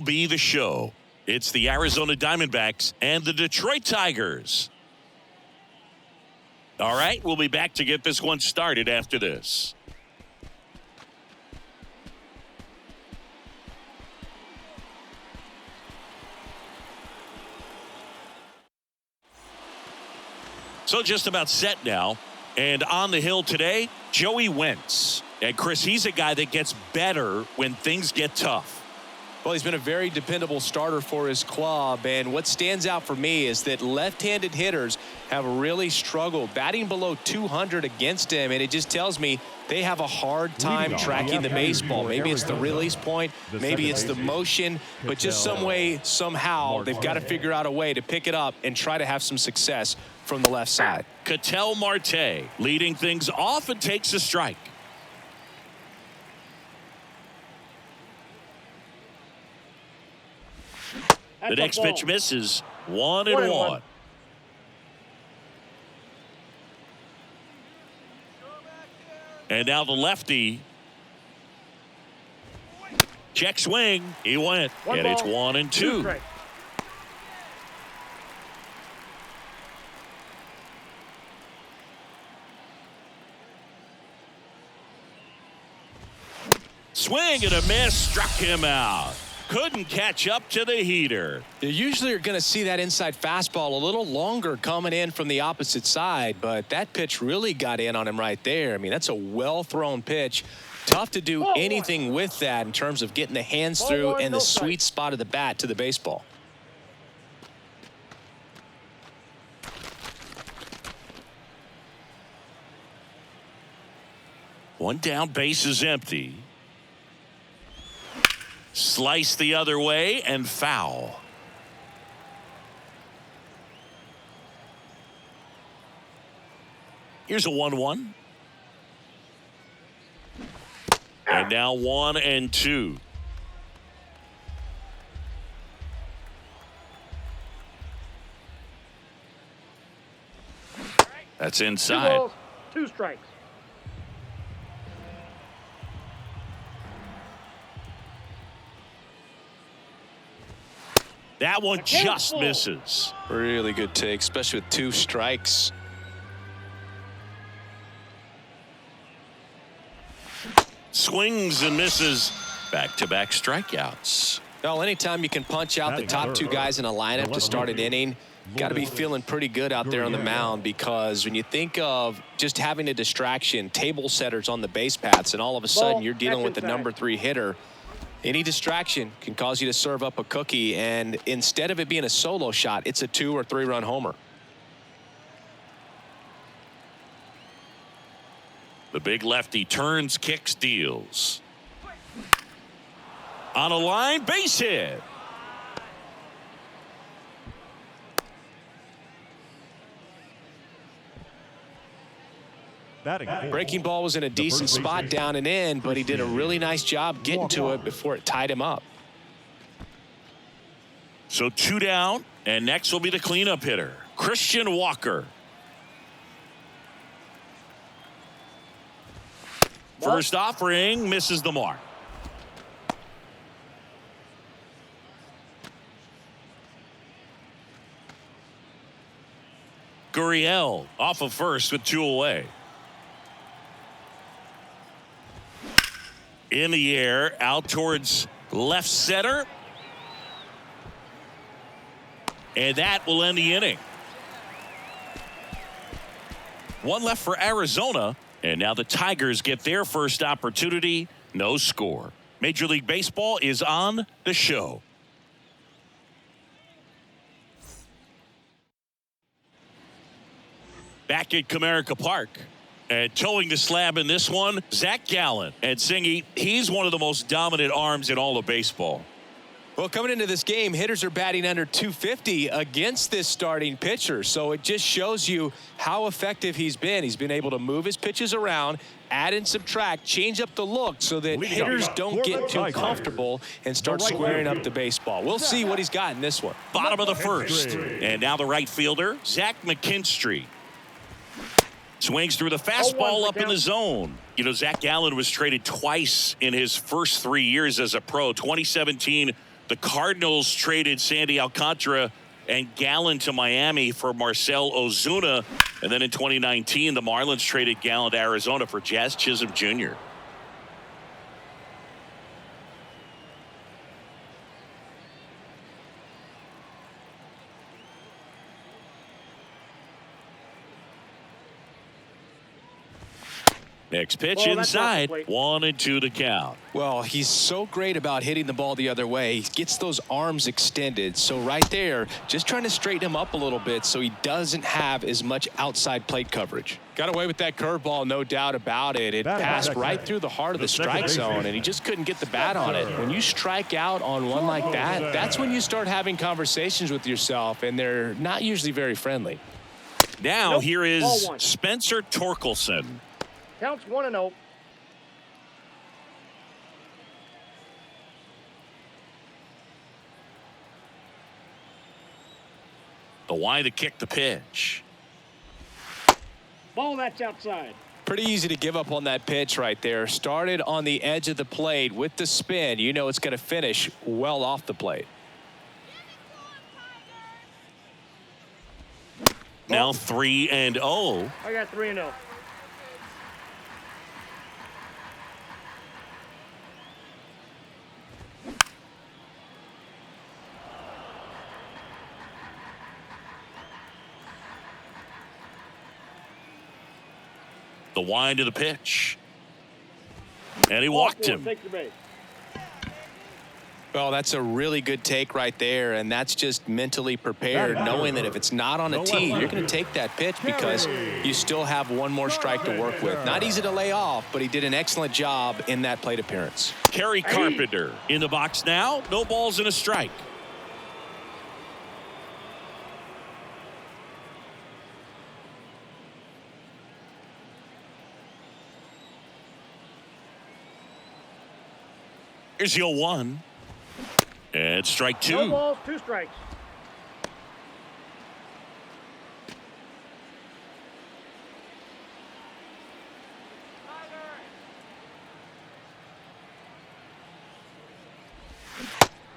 Be the show. It's the Arizona Diamondbacks and the Detroit Tigers. All right, we'll be back to get this one started after this. So just about set now. And on the hill today, Joey Wentz. And Chris, he's a guy that gets better when things get tough. Well, he's been a very dependable starter for his club, and what stands out for me is that left-handed hitters have really struggled batting below 200 against him, and it just tells me they have a hard time tracking the baseball. Maybe it's the release point, maybe it's the motion, but just some way, somehow, they've got to figure out a way to pick it up and try to have some success from the left side. Ketel Marte leading things off and takes a strike. The next pitch misses. 1-1. And now the lefty. Check swing. He went. And it's 1-2. Swing and a miss. Struck him out. Couldn't catch up to the heater. You usually are going to see that inside fastball a little longer coming in from the opposite side, but that pitch really got in on him right there. I mean, that's a well-thrown pitch. Tough to do anything with that in terms of getting the hands through and the sweet spot of the bat to the baseball. One down, base is empty. Slice the other way and foul. Here's a 1-1. And now 1-2. That's inside. 2 balls, 2 strikes. That one just misses. Really good take, especially with 2 strikes. Swings and misses. Back-to-back strikeouts. Well, anytime you can punch out the top 2 guys in a lineup to start an inning, got to be feeling pretty good out there on the mound, because when you think of just having a distraction, table setters on the base paths, and all of a sudden you're dealing with the number 3 hitter, any distraction can cause you to serve up a cookie, and instead of it being a solo shot, it's a 2 or 3 run homer. The big lefty turns, kicks, deals. On a line, base hit. Breaking ball was in a decent spot down and in, but he did a really nice job getting to it before it tied him up. So 2 down, and next will be the cleanup hitter, Christian Walker. First offering misses the mark. Gurriel off of first with 2 away. In the air, out towards left center. And that will end the inning. 1 left for Arizona. And now the Tigers get their first opportunity. No score. Major League Baseball is on the show. Back at Comerica Park. And towing the slab in this one, Zach Gallen. And Singy, he's one of the most dominant arms in all of baseball. Well, coming into this game, hitters are batting under 250 against this starting pitcher. So it just shows you how effective he's been. He's been able to move his pitches around, add and subtract, change up the look so that hitters don't get too comfortable and start squaring up the baseball. We'll see what he's got in this one. Bottom of the first. And now the right fielder, Zach McKinstry. Swings through the fastball up in the zone. You know, Zach Gallen was traded twice in his first 3 years as a pro, 2017 The Cardinals traded Sandy Alcantara and Gallen to Miami for Marcell Ozuna. And then in 2019, the Marlins traded Gallen to Arizona for Jazz Chisholm Jr. Next pitch inside, 1-2 the count. Well, he's so great about hitting the ball the other way. He gets those arms extended. So right there, just trying to straighten him up a little bit so he doesn't have as much outside plate coverage. Got away with that curveball, no doubt about it. It passed right through the heart of the strike zone, and he just couldn't get the bat on it. When you strike out on one like that, that's when you start having conversations with yourself, and they're not usually very friendly. Now here is Spencer Torkelson. Counts 1-0. The Y to kick the pitch. Ball, that's outside. Pretty easy to give up on that pitch right there. Started on the edge of the plate with the spin. You know it's going to finish well off the plate. Now 3-0. I got 3-0. The wind to the pitch. And he walked him. Take the base. Well, that's a really good take right there, and that's just mentally prepared, knowing that if it's not on a tee, you're going to take that pitch because you still have one more strike to work with. Not easy to lay off, but he did an excellent job in that plate appearance. Kerry Carpenter in the box now. No balls and a strike. Here's the 0-1. And strike 2. No balls, 2 strikes.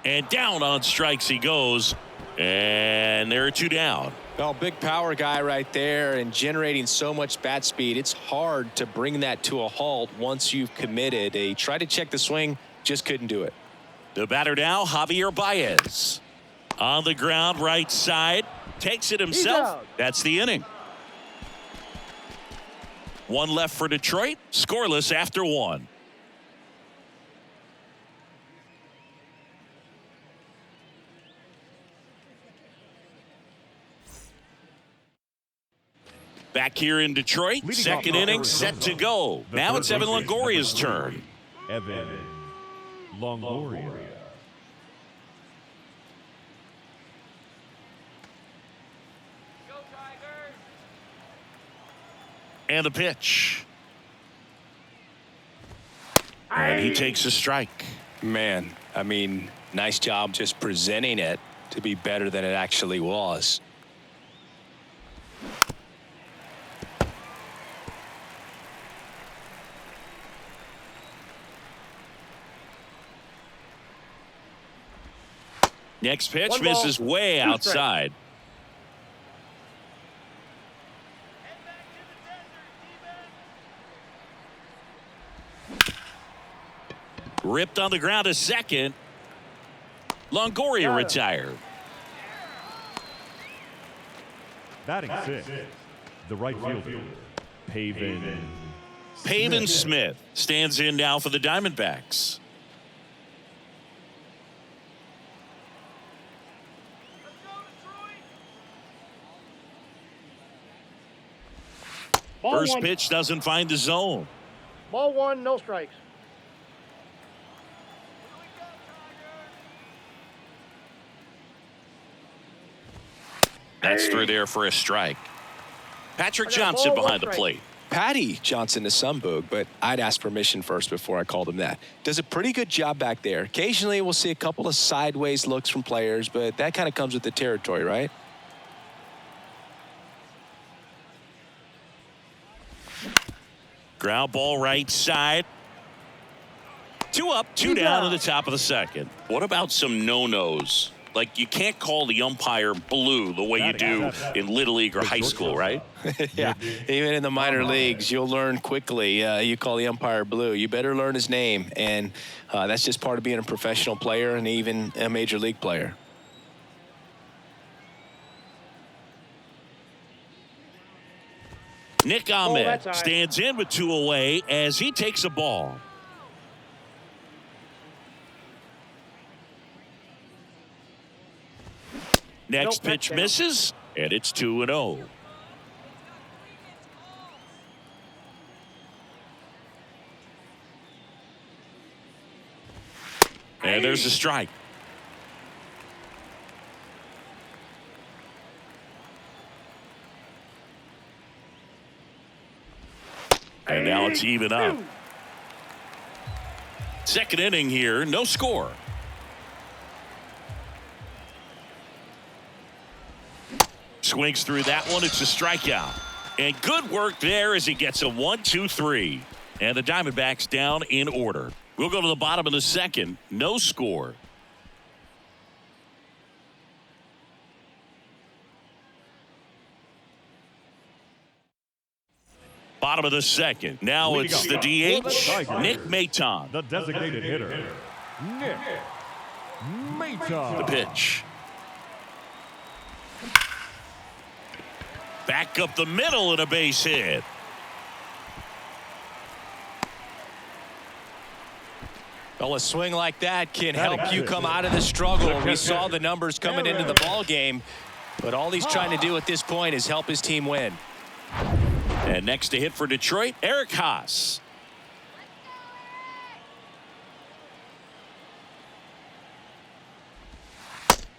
And down on strikes he goes. And there are 2 down. Well, big power guy right there and generating so much bat speed. It's hard to bring that to a halt once you've committed. He tried to check the swing, just couldn't do it. The batter now, Javier Baez. On the ground, right side. Takes it himself. That's the inning. 1 left for Detroit. Scoreless after 1. Back here in Detroit. Second inning set to go. Now it's Evan Longoria's turn. Evan Longoria. And the pitch. And he takes a strike. Man, I mean, nice job just presenting it to be better than it actually was. Next pitch misses way outside. Ripped on the ground to second. Longoria retired. Batting 6, the right fielder, Pavin Smith stands in now for the Diamondbacks. First pitch doesn't find the zone. Ball 1, no strikes. That's through there for a strike. Patrick Johnson behind the plate. Patty Johnson to Sundberg, but I'd ask permission first before I called him that. Does a pretty good job back there. Occasionally we'll see a couple of sideways looks from players, but that kind of comes with the territory, right? Ground ball right side. 2 up, 2 down in the top of the second. What about some no-nos? Like, you can't call the umpire blue the way you do in Little League or high school, right? Yeah, even in the minor leagues, you'll learn quickly. You call the umpire blue. You better learn his name, and that's just part of being a professional player and even a major league player. Nick Ahmed stands in with 2 away as he takes a ball. Next pitch misses, and it's 2-0. And there's a strike. And now it's even up. Second inning here, no score. Swings through that one. It's a strikeout. And good work there as he gets a 1-2-3. And the Diamondbacks down in order. We'll go to the bottom of the second. No score. Bottom of the second. Now it's the DH, Nick Maton. The designated hitter, Nick Maton. The pitch. Back up the middle and a base hit. Well, a swing like that can help you come out of the struggle. We saw the numbers coming into the ball game, but all he's trying to do at this point is help his team win. And next to hit for Detroit, Eric Haas.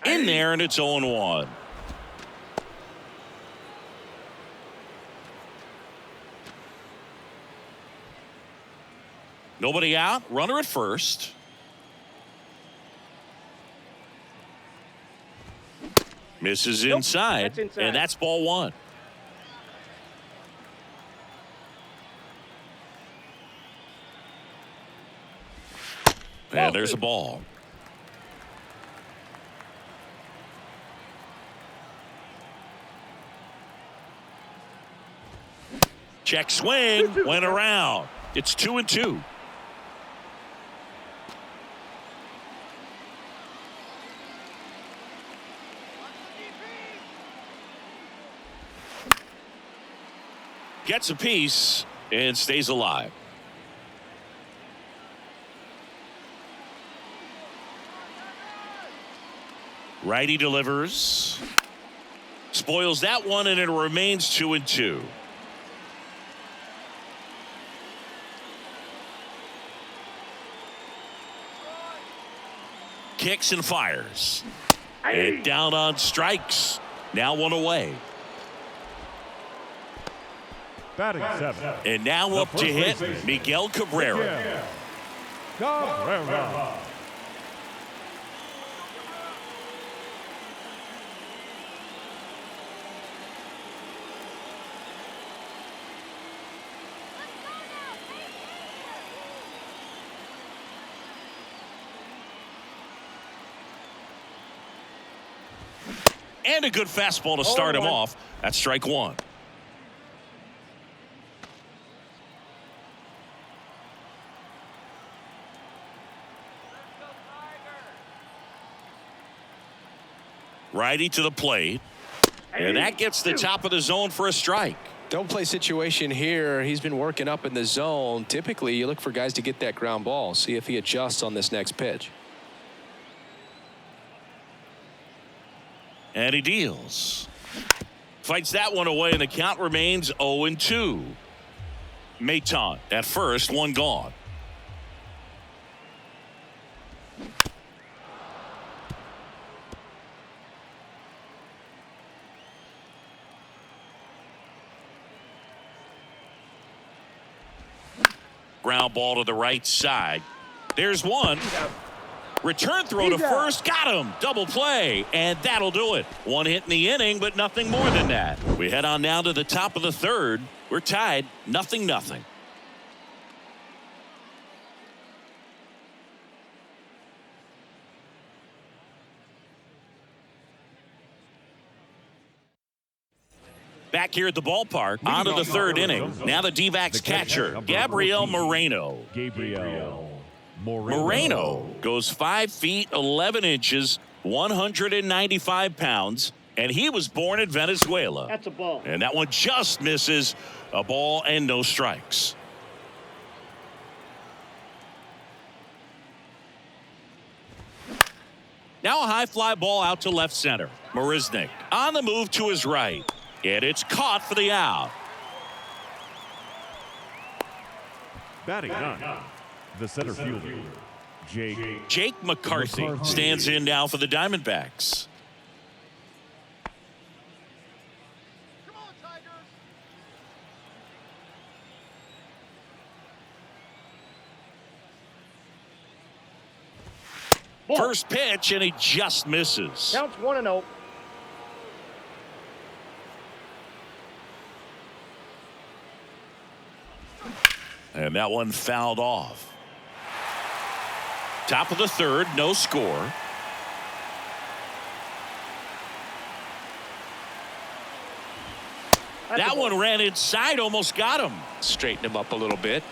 In there, and it's 0-1. Nobody out. Runner at first. Misses inside, and that's ball 1. And there's a ball. Check swing, went around. It's 2-2. Gets a piece and stays alive. Righty delivers. Spoils that one, and it remains 2-2. Kicks and fires. And down on strikes. Now 1 away. Batting 7. And now up to hit, Miguel Cabrera. Cabrera. And a good fastball to start him off. That's strike 1. Righty to the plate. And that gets the top of the zone for a strike. Double play situation here. He's been working up in the zone. Typically, you look for guys to get that ground ball. See if he adjusts on this next pitch. And he deals. Fights that one away, and the count remains 0-2. Maton at first, 1 gone. Ground ball to the right side. There's one. Return throw to first. Got him. Double play. And that'll do it. 1 hit in the inning, but nothing more than that. We head on now to the top of the third. We're tied 0-0. Back here at the ballpark, on to the third inning. Now the D-backs catcher, Gabriel Moreno. Moreno goes 5 feet 11 inches, 195 pounds, and he was born in Venezuela. That's a ball. And that one just misses. A ball and no strikes. Now a high fly ball out to left center. Marisnik on the move to his right. And it's caught for the out. Batting 9, the center fielder, Jake McCarthy stands in now for the Diamondbacks. Ball. First pitch, and he just misses. Counts 1-0. And that one fouled off. Top of the third, no score. That one ran inside, almost got him. Straighten him up a little bit.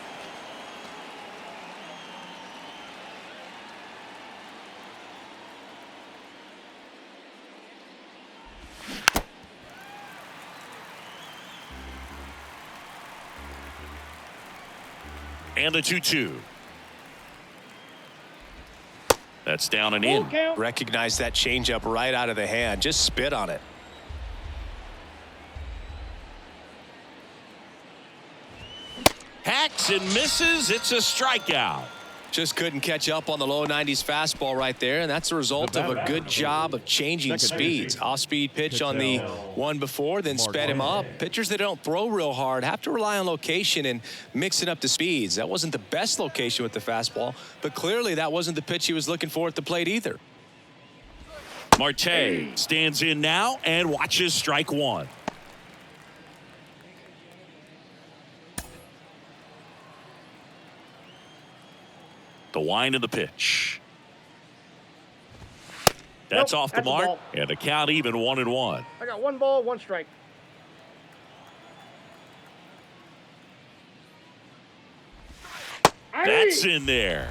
And the 2-2. That's down and in. Recognize that changeup right out of the hand. Just spit on it. Hacks and misses. It's a strikeout. Just couldn't catch up on the low 90s fastball right there, and that's a result of a good job of changing speeds. Off-speed pitch on the one before, then sped him up. Pitchers that don't throw real hard have to rely on location and mixing up the speeds. That wasn't the best location with the fastball, but clearly that wasn't the pitch he was looking for at the plate either. Marte stands in now and watches strike one. The wind of the pitch. That's off the mark, and the count even 1-1. I got 1 ball, 1 strike. That's in there.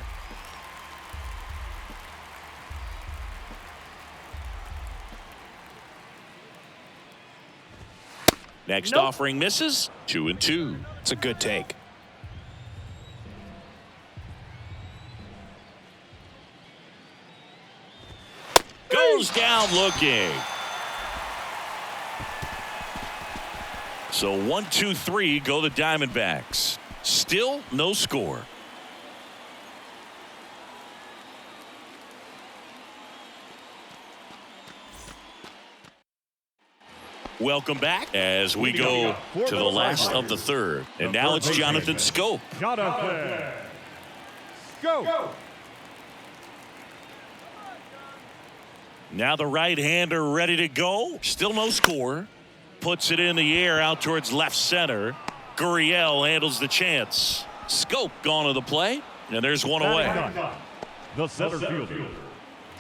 Next offering misses. 2-2. It's a good take. Goes down looking. So 1-2-3 go the Diamondbacks. Still no score. Welcome back as we go to the last of the third. And now it's Jonathan Schoop. Jonathan. Go. Now the right-hander ready to go. Still no score. Puts it in the air out towards left center. Gurriel handles the chance. Schoop gone to the play. And there's one away. The center fielder,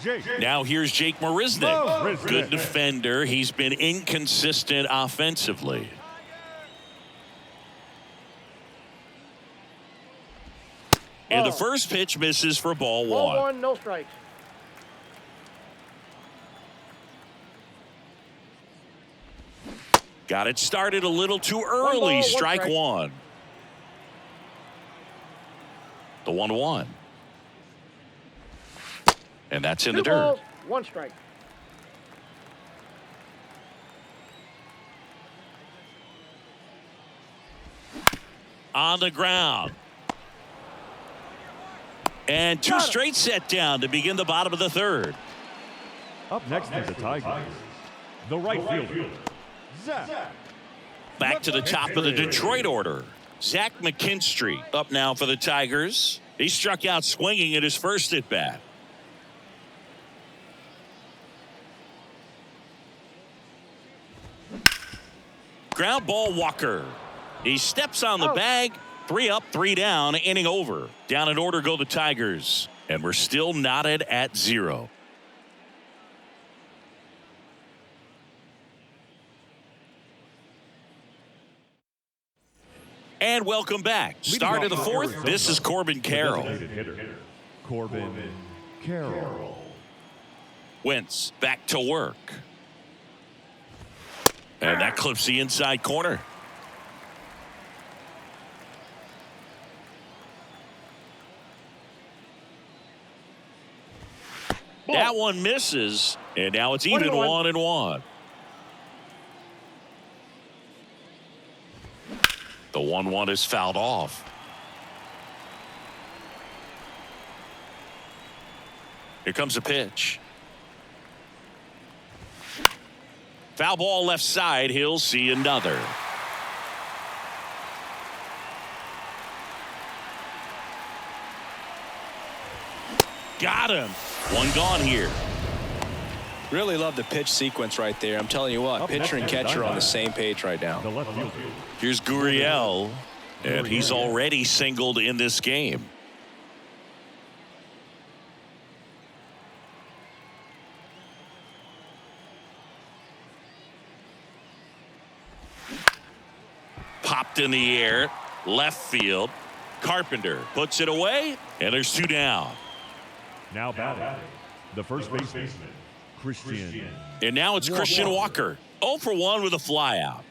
Jake. Now here's Jake Marisnik. Good defender. He's been inconsistent offensively. And the first pitch misses for ball one. Ball 1, no strikes. Got it started a little too early. Strike one. The 1-1. And that's in the dirt. 2 balls, 1 strike. On the ground. And 2 straight set down to begin the bottom of the third. Up next is the Tigers. The right fielder, Zach. Back to the top of the Detroit order. Zach McKinstry up now for the Tigers. He struck out swinging at his first at bat. Ground ball Walker. He steps on the bag. 3 up, 3 down, inning over. Down in order go the Tigers. And we're still knotted at 0. And welcome back. Start of the fourth. This is Corbin Carroll. Corbin Carroll. Wentz back to work. And that clips the inside corner. That one misses, and now it's even 1-1. The 1-1 is fouled off. Here comes a pitch. Foul ball left side. He'll see another. Got him. One gone here. Really love the pitch sequence right there. I'm telling you what, pitcher and catcher on the same page right now. The left fielder. Here's Gurriel, and he's already singled in this game. Popped in the air, left field. Carpenter puts it away, and there's 2 down. Now batting, the first baseman, Christian. And now it's Christian Walker. 0 for 1 with a flyout.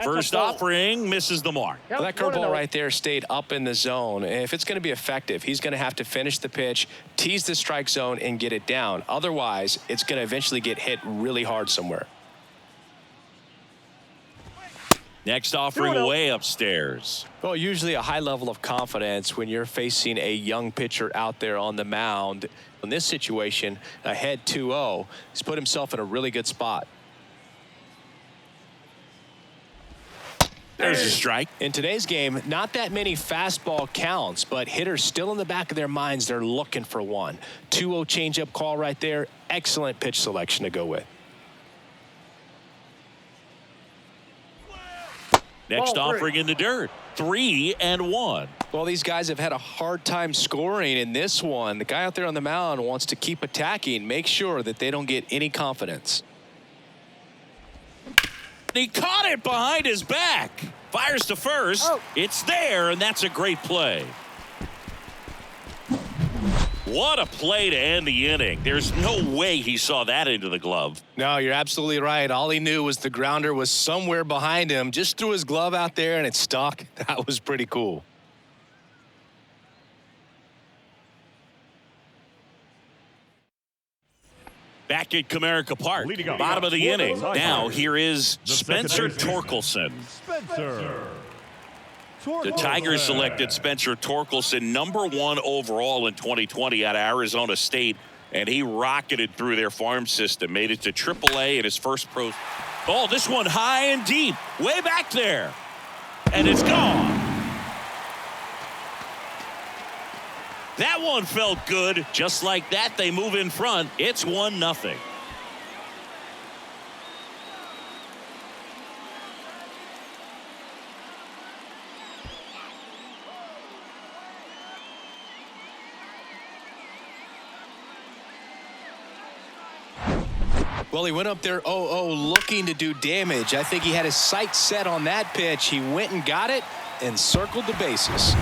First offering misses the mark. Well, that curveball right there stayed up in the zone. If it's going to be effective, he's going to have to finish the pitch, tease the strike zone, and get it down. Otherwise, it's going to eventually get hit really hard somewhere. Next offering way upstairs. Well, usually a high level of confidence when you're facing a young pitcher out there on the mound. In this situation, ahead 2-0, he's put himself in a really good spot. There's a strike. In today's game, not that many fastball counts, but hitters still in the back of their minds, they're looking for one. 2-0 changeup call right there. Excellent pitch selection to go with. Next offering in the dirt. 3-1. Well, these guys have had a hard time scoring in this one. The guy out there on the mound wants to keep attacking, make sure that they don't get any confidence. He caught it behind his back. Fires to first. Oh. It's there, and that's a great play. What a play to end the inning. There's no way he saw that into the glove. No, you're absolutely right. All he knew was the grounder was somewhere behind him. Just threw his glove out there, and it stuck. That was pretty cool. Back at Comerica Park, bottom of the inning. Now here is Spencer Torkelson. The Tigers selected Spencer Torkelson #1 overall in 2020 out of Arizona State, and he rocketed through their farm system, made it to AAA in his first pro. Oh, this one high and deep, way back there, and it's gone. That one felt good. Just like that, they move in front. It's 1-0. Well, he went up there 0-0 looking to do damage. I think he had his sights set on that pitch. He went and got it and circled the bases.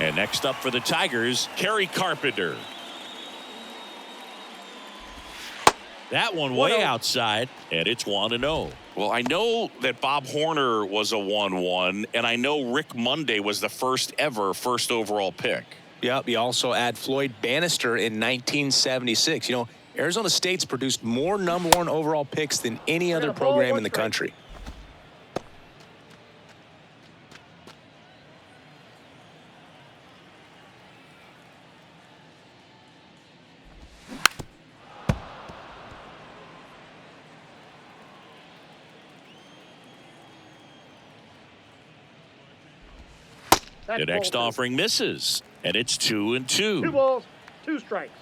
And next up for the Tigers, Kerry Carpenter. That one way outside, and it's 1-0. Well, I know that Bob Horner was a 1-1, and I know Rick Monday was the first overall pick. Yep, you also add Floyd Bannister in 1976. You know, Arizona State's produced more #1 overall picks than any other program in the country. The next offering misses, and it's 2-2. 2 balls, 2 strikes.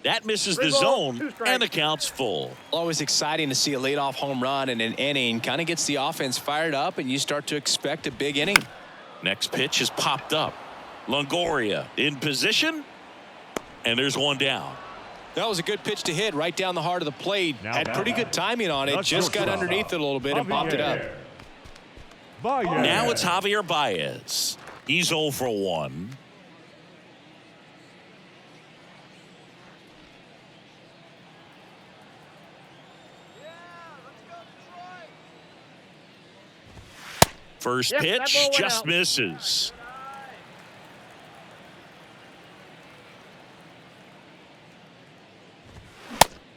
That misses the zone, and the count's full. Always exciting to see a leadoff home run in an inning. Kind of gets the offense fired up, and you start to expect a big inning. Next pitch is popped up. Longoria in position, and there's one down. That was a good pitch to hit right down the heart of the plate. Had pretty good timing on it. Just got underneath it a little bit and popped it up. Now it's Javier Baez. He's 0 for 1. First pitch just misses.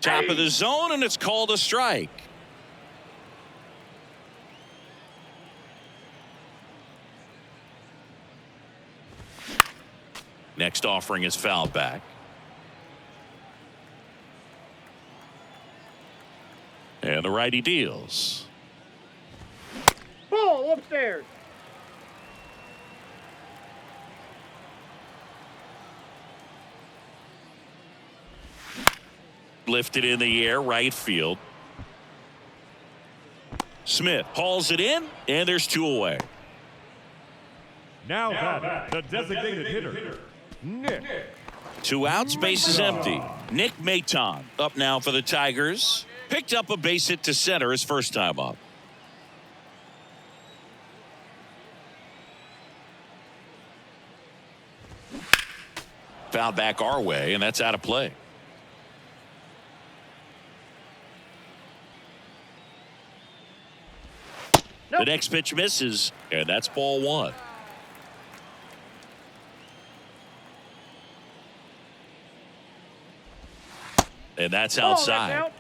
Top of the zone, and it's called a strike. Next offering is fouled back. And the righty deals. Ball upstairs. Lifted in the air, right field. Smith hauls it in, and there's 2 away. Now batting, the designated hitter, Nick. 2 outs, base is empty. Nick Maton up now for the Tigers. Picked up a base hit to center his first time up. Foul back our way, and that's out of play. The next pitch misses, and that's ball 1. And that's outside.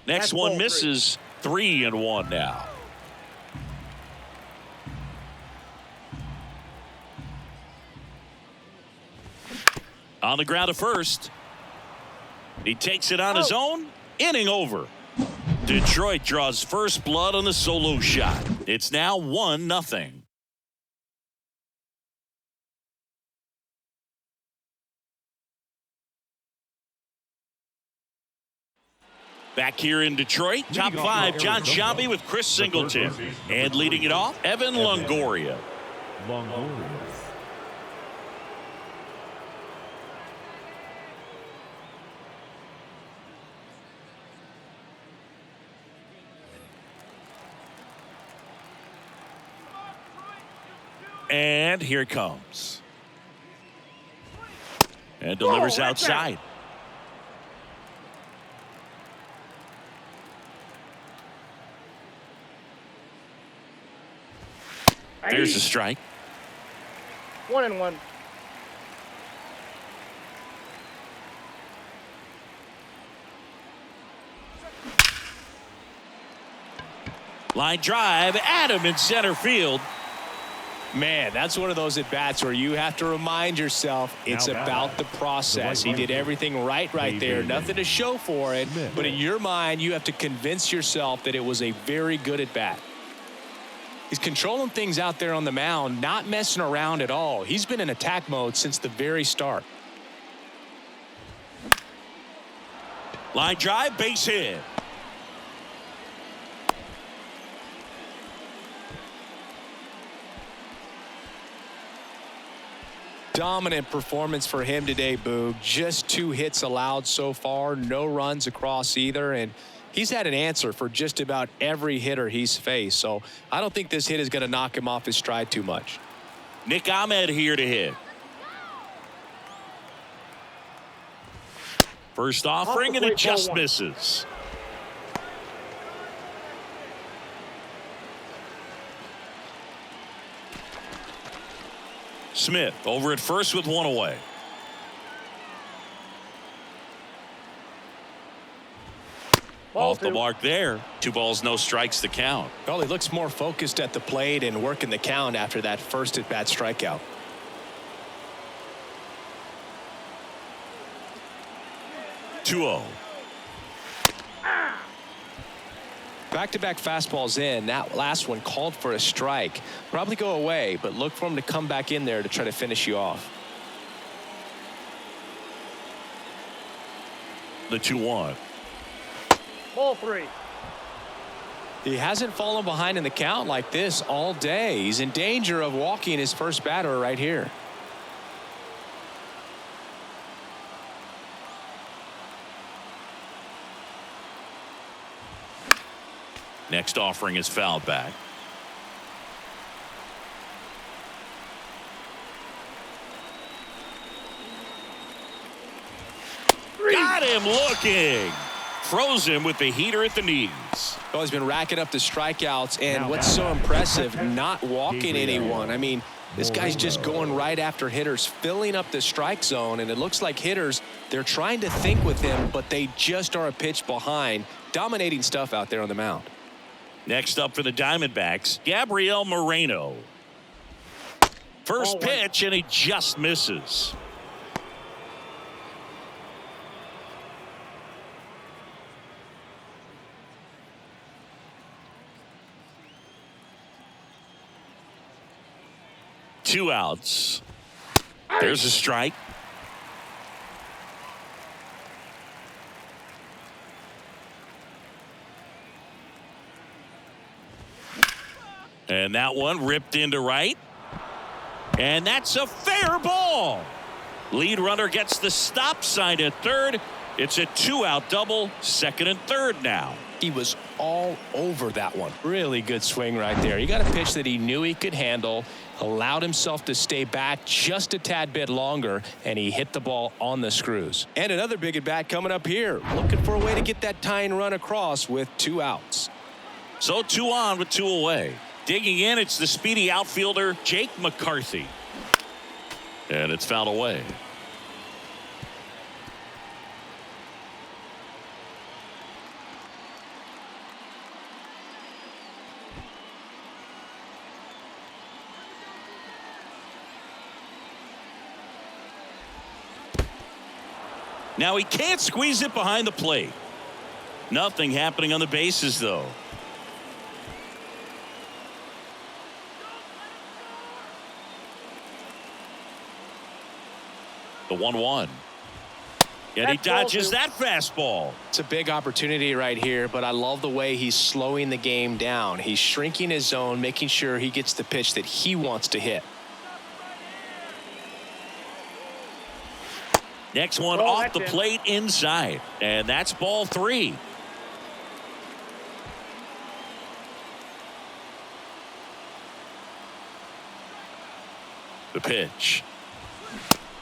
Next one misses. 3-1 now. On the ground to first. He takes it on his own. Inning over. Detroit draws first blood on the solo shot. It's now 1-0. Back here in Detroit, top 5, John Sciambi with Chris Singleton. And leading it off, Evan Longoria. And here it comes. And delivers outside. There's a strike. 1-1. Line drive, Adam in center field. Man, that's one of those at-bats where you have to remind yourself it's about the process. He did everything right there. Nothing to show for it. But in your mind, you have to convince yourself that it was a very good at-bat. He's controlling things out there on the mound, not messing around at all. He's been in attack mode since the very start. Line drive, base hit. Dominant performance for him today, Boog. Just 2 hits allowed so far, no runs across either, and he's had an answer for just about every hitter he's faced. So I don't think this hit is going to knock him off his stride too much. Nick Ahmed here to hit. First offering, and it just misses. Smith over at first with 1 away. Off the mark there. 2 balls, no strikes to count. Well, he looks more focused at the plate and working the count after that first at-bat strikeout. Two-0. Back-to-back fastballs in. That last one called for a strike. Probably go away, but look for him to come back in there to try to finish you off. The 2-1. Ball 3. He hasn't fallen behind in the count like this all day. He's in danger of walking his first batter right here. Next offering is fouled back. Got him looking. Froze him with the heater at the knees. Well, he's been racking up the strikeouts, and what's so impressive, not walking anyone. I mean, this guy's just going right after hitters, filling up the strike zone, and it looks like hitters, they're trying to think with him, but they just are a pitch behind. Dominating stuff out there on the mound. Next up for the Diamondbacks, Gabriel Moreno. First pitch, and he just misses. Two outs. There's a strike. And that one ripped into right. And that's a fair ball. Lead runner gets the stop sign at third. It's a 2-out double, second and third now. He was all over that one. Really good swing right there. He got a pitch that he knew he could handle, allowed himself to stay back just a tad bit longer, and he hit the ball on the screws. And another big at bat coming up here. Looking for a way to get that tying run across with 2 outs. So 2 on with 2 away. Digging in, it's the speedy outfielder Jake McCarthy. And it's fouled away. Now he can't squeeze it behind the plate. Nothing happening on the bases, though. The 1-1. And he dodges that fastball. It's a big opportunity right here, but I love the way he's slowing the game down. He's shrinking his zone, making sure he gets the pitch that he wants to hit. Next one off the plate inside. And that's ball 3. The pitch.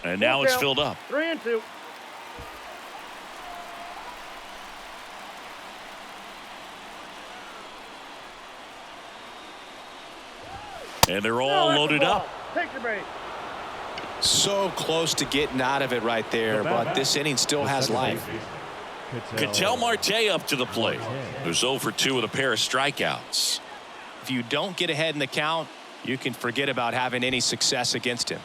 And now it's filled up. 3-2. And they're all loaded up. Take your base. So close to getting out of it right there, but this inning still has life. Ketel Marte up to the plate. Who's 0 for 2 with a pair of strikeouts. If you don't get ahead in the count, you can forget about having any success against him.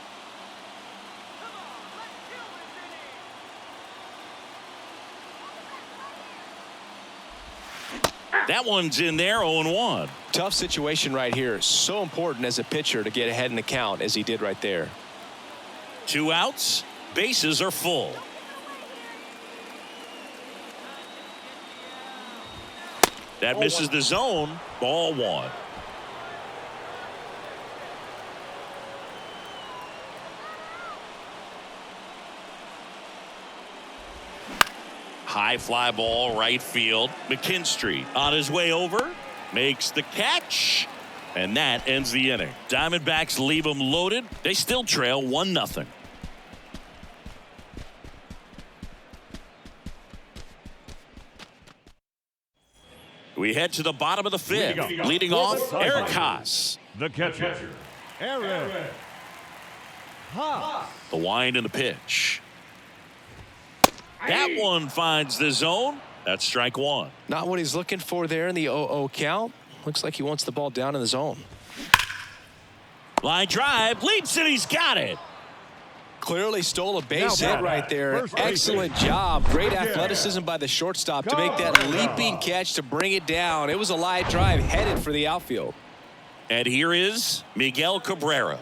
That one's in there, 0-1. Tough situation right here. So important as a pitcher to get ahead in the count as he did right there. 2 outs, bases are full. That misses the zone. Ball 1. High fly ball right field. McKinstry on his way over, makes the catch, and that ends the inning. Diamondbacks leave them loaded. They still trail 1-0. We head to the bottom of the 5th. Leading off, Eric Haas. The catcher, Eric Haas. The wind and the pitch. That one finds the zone. That's strike 1. Not what he's looking for there in the 0-0 count. Looks like he wants the ball down in the zone. Line drive, leaps, and he's got it. Clearly stole a base hit right there. Excellent job. Great athleticism by the shortstop to make that leaping catch to bring it down. It was a live drive headed for the outfield. And here is Miguel Cabrera.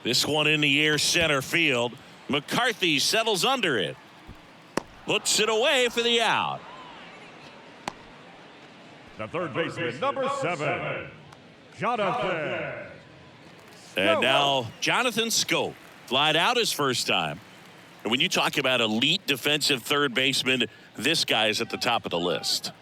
This one in the air center field. McCarthy settles under it. Puts it away for the out. The third baseman, number 7, Jonathan. And now Jonathan Scope flied out his first time. And when you talk about elite defensive third baseman, this guy is at the top of the list.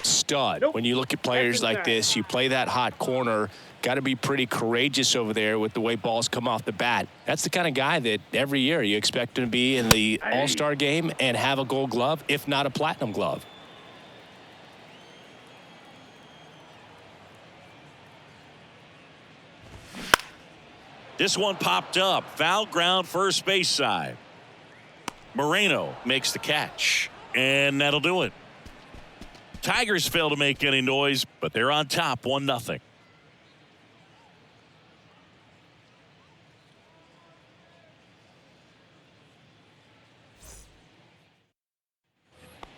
Stud. When you look at players like this, you play that hot corner, got to be pretty courageous over there with the way balls come off the bat. That's the kind of guy that every year you expect him to be in the All-Star game and have a gold glove, if not a platinum glove. This one popped up. Foul ground first base side. Moreno makes the catch. And that'll do it. Tigers fail to make any noise, but they're on top 1-0.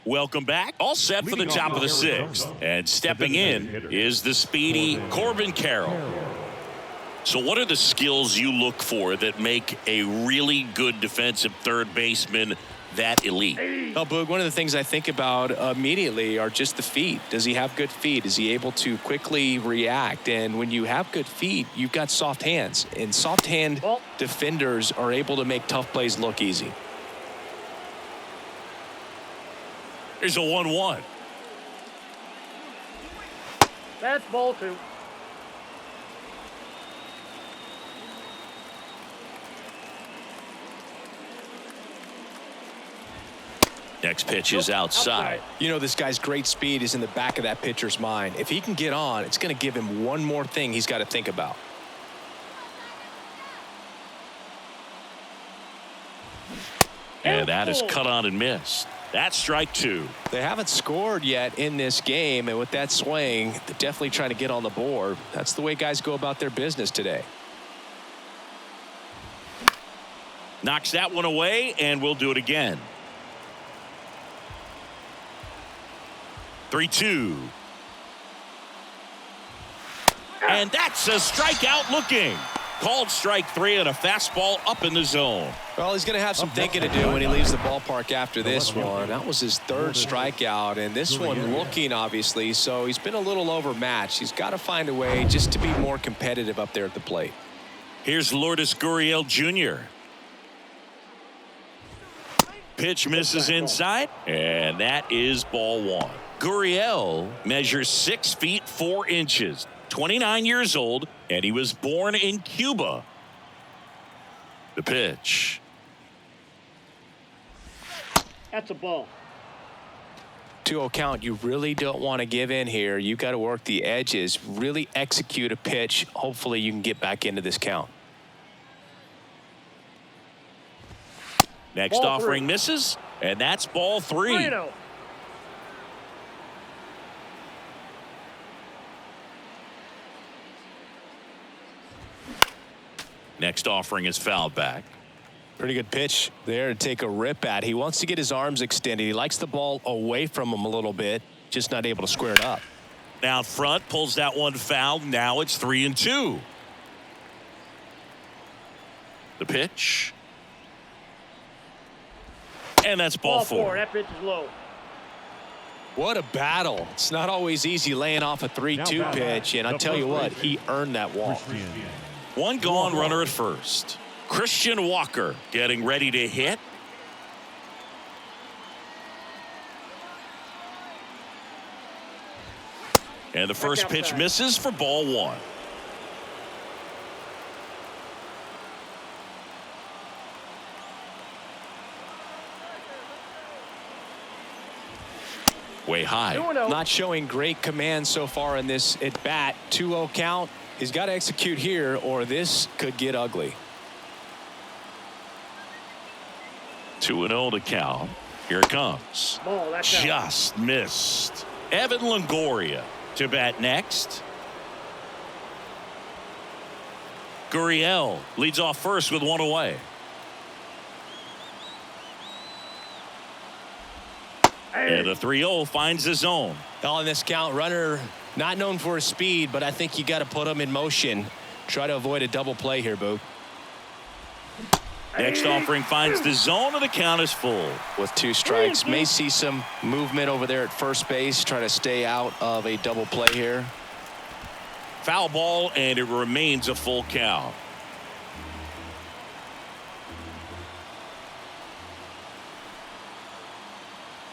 Welcome back. All set for the top of the 6th. And stepping in is the speedy Corbin Carroll. So what are the skills you look for that make a really good defensive third baseman that elite? Oh, Boog, one of the things I think about immediately are just the feet. Does he have good feet? Is he able to quickly react? And when you have good feet, you've got soft hands. And soft hand defenders are able to make tough plays look easy. There's a 1-1. That's ball 2. Next pitch is outside. You know, this guy's great speed is in the back of that pitcher's mind. If he can get on, it's going to give him one more thing he's got to think about. And that is cut on and missed. That's strike 2. They haven't scored yet in this game, and with that swing, they're definitely trying to get on the board. That's the way guys go about their business today. Knocks that one away, and we'll do it again. 3-2. And that's a strikeout looking. Called strike 3 and a fastball up in the zone. Well, he's going to have some thinking to do when he leaves the ballpark after this one. That was his 3rd strikeout, and this one looking, obviously, so he's been a little overmatched. He's got to find a way just to be more competitive up there at the plate. Here's Lourdes Gurriel Jr. Pitch misses inside, and that is ball 1. Gurriel measures 6 feet 4 inches, 29 years old, and he was born in Cuba. The pitch. That's a ball. 2-0 count. You really don't want to give in here. You've got to work the edges, really execute a pitch. Hopefully you can get back into this count. Next Ball offering 3. misses, and that's ball 3. Moreno. Next offering is fouled back. Pretty good pitch there to take a rip at. He wants to get his arms extended. He likes the ball away from him a little bit, just not able to square it up. Now front, pulls that one foul. Now it's 3-2. The pitch. And that's ball 4. That pitch is low. What a battle. It's not always easy laying off a 3-2 pitch, and I'll tell you what, he earned that walk. One gone, runner at first. Christian Walker getting ready to hit. And the first pitch misses for ball 1. Way high. Not showing great command so far in this at bat. 2-0 count. He's got to execute here or this could get ugly. 2-0 to count. Here it comes. Just missed. Evan Longoria to bat next. Gurriel leads off first with 1 away. And a 3-0 finds the zone. On this count, runner not known for his speed, but I think you got to put him in motion. Try to avoid a double play here, Boo. Next offering finds the zone, and the count is full. With 2 strikes, may see some movement over there at first base, trying to stay out of a double play here. Foul ball, and it remains a full count.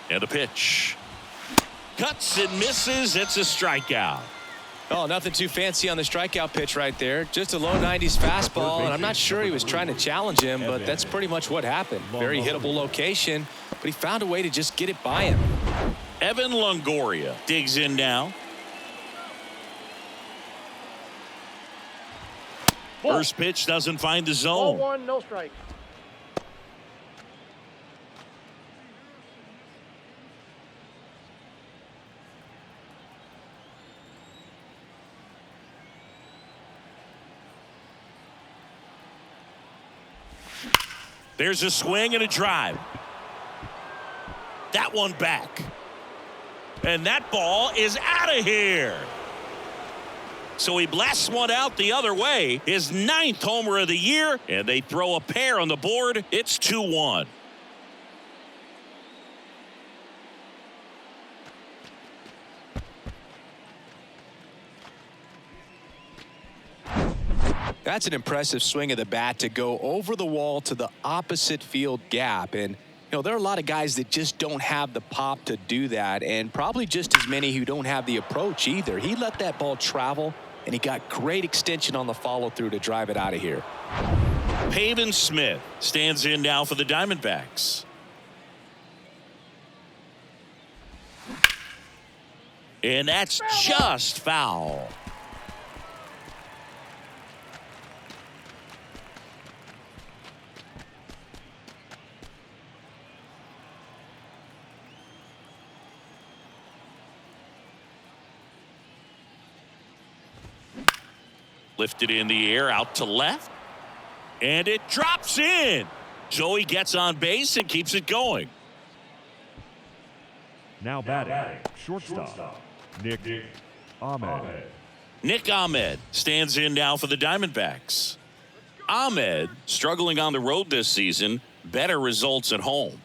And a pitch. Cuts and misses. It's a strikeout. Oh, nothing too fancy on the strikeout pitch right there. Just a low 90s fastball, and I'm not sure he was trying to challenge him, but that's pretty much what happened. Very hittable location, but he found a way to just get it by him. Evan Longoria digs in now. First pitch doesn't find the zone. Ball 1, no strike. There's a swing and a drive. That one back. And that ball is out of here. So he blasts one out the other way. His 9th homer of the year. And they throw a pair on the board. It's 2-1. That's an impressive swing of the bat to go over the wall to the opposite field gap. And, there are a lot of guys that just don't have the pop to do that, and probably just as many who don't have the approach either. He let that ball travel, and he got great extension on the follow-through to drive it out of here. Pavin Smith stands in now for the Diamondbacks. And that's just foul. Lifted in the air out to left. And it drops in. So he gets on base and keeps it going. Now batting, shortstop, Nick Ahmed. Nick Ahmed stands in now for the Diamondbacks. Ahmed struggling on the road this season. Better results at home.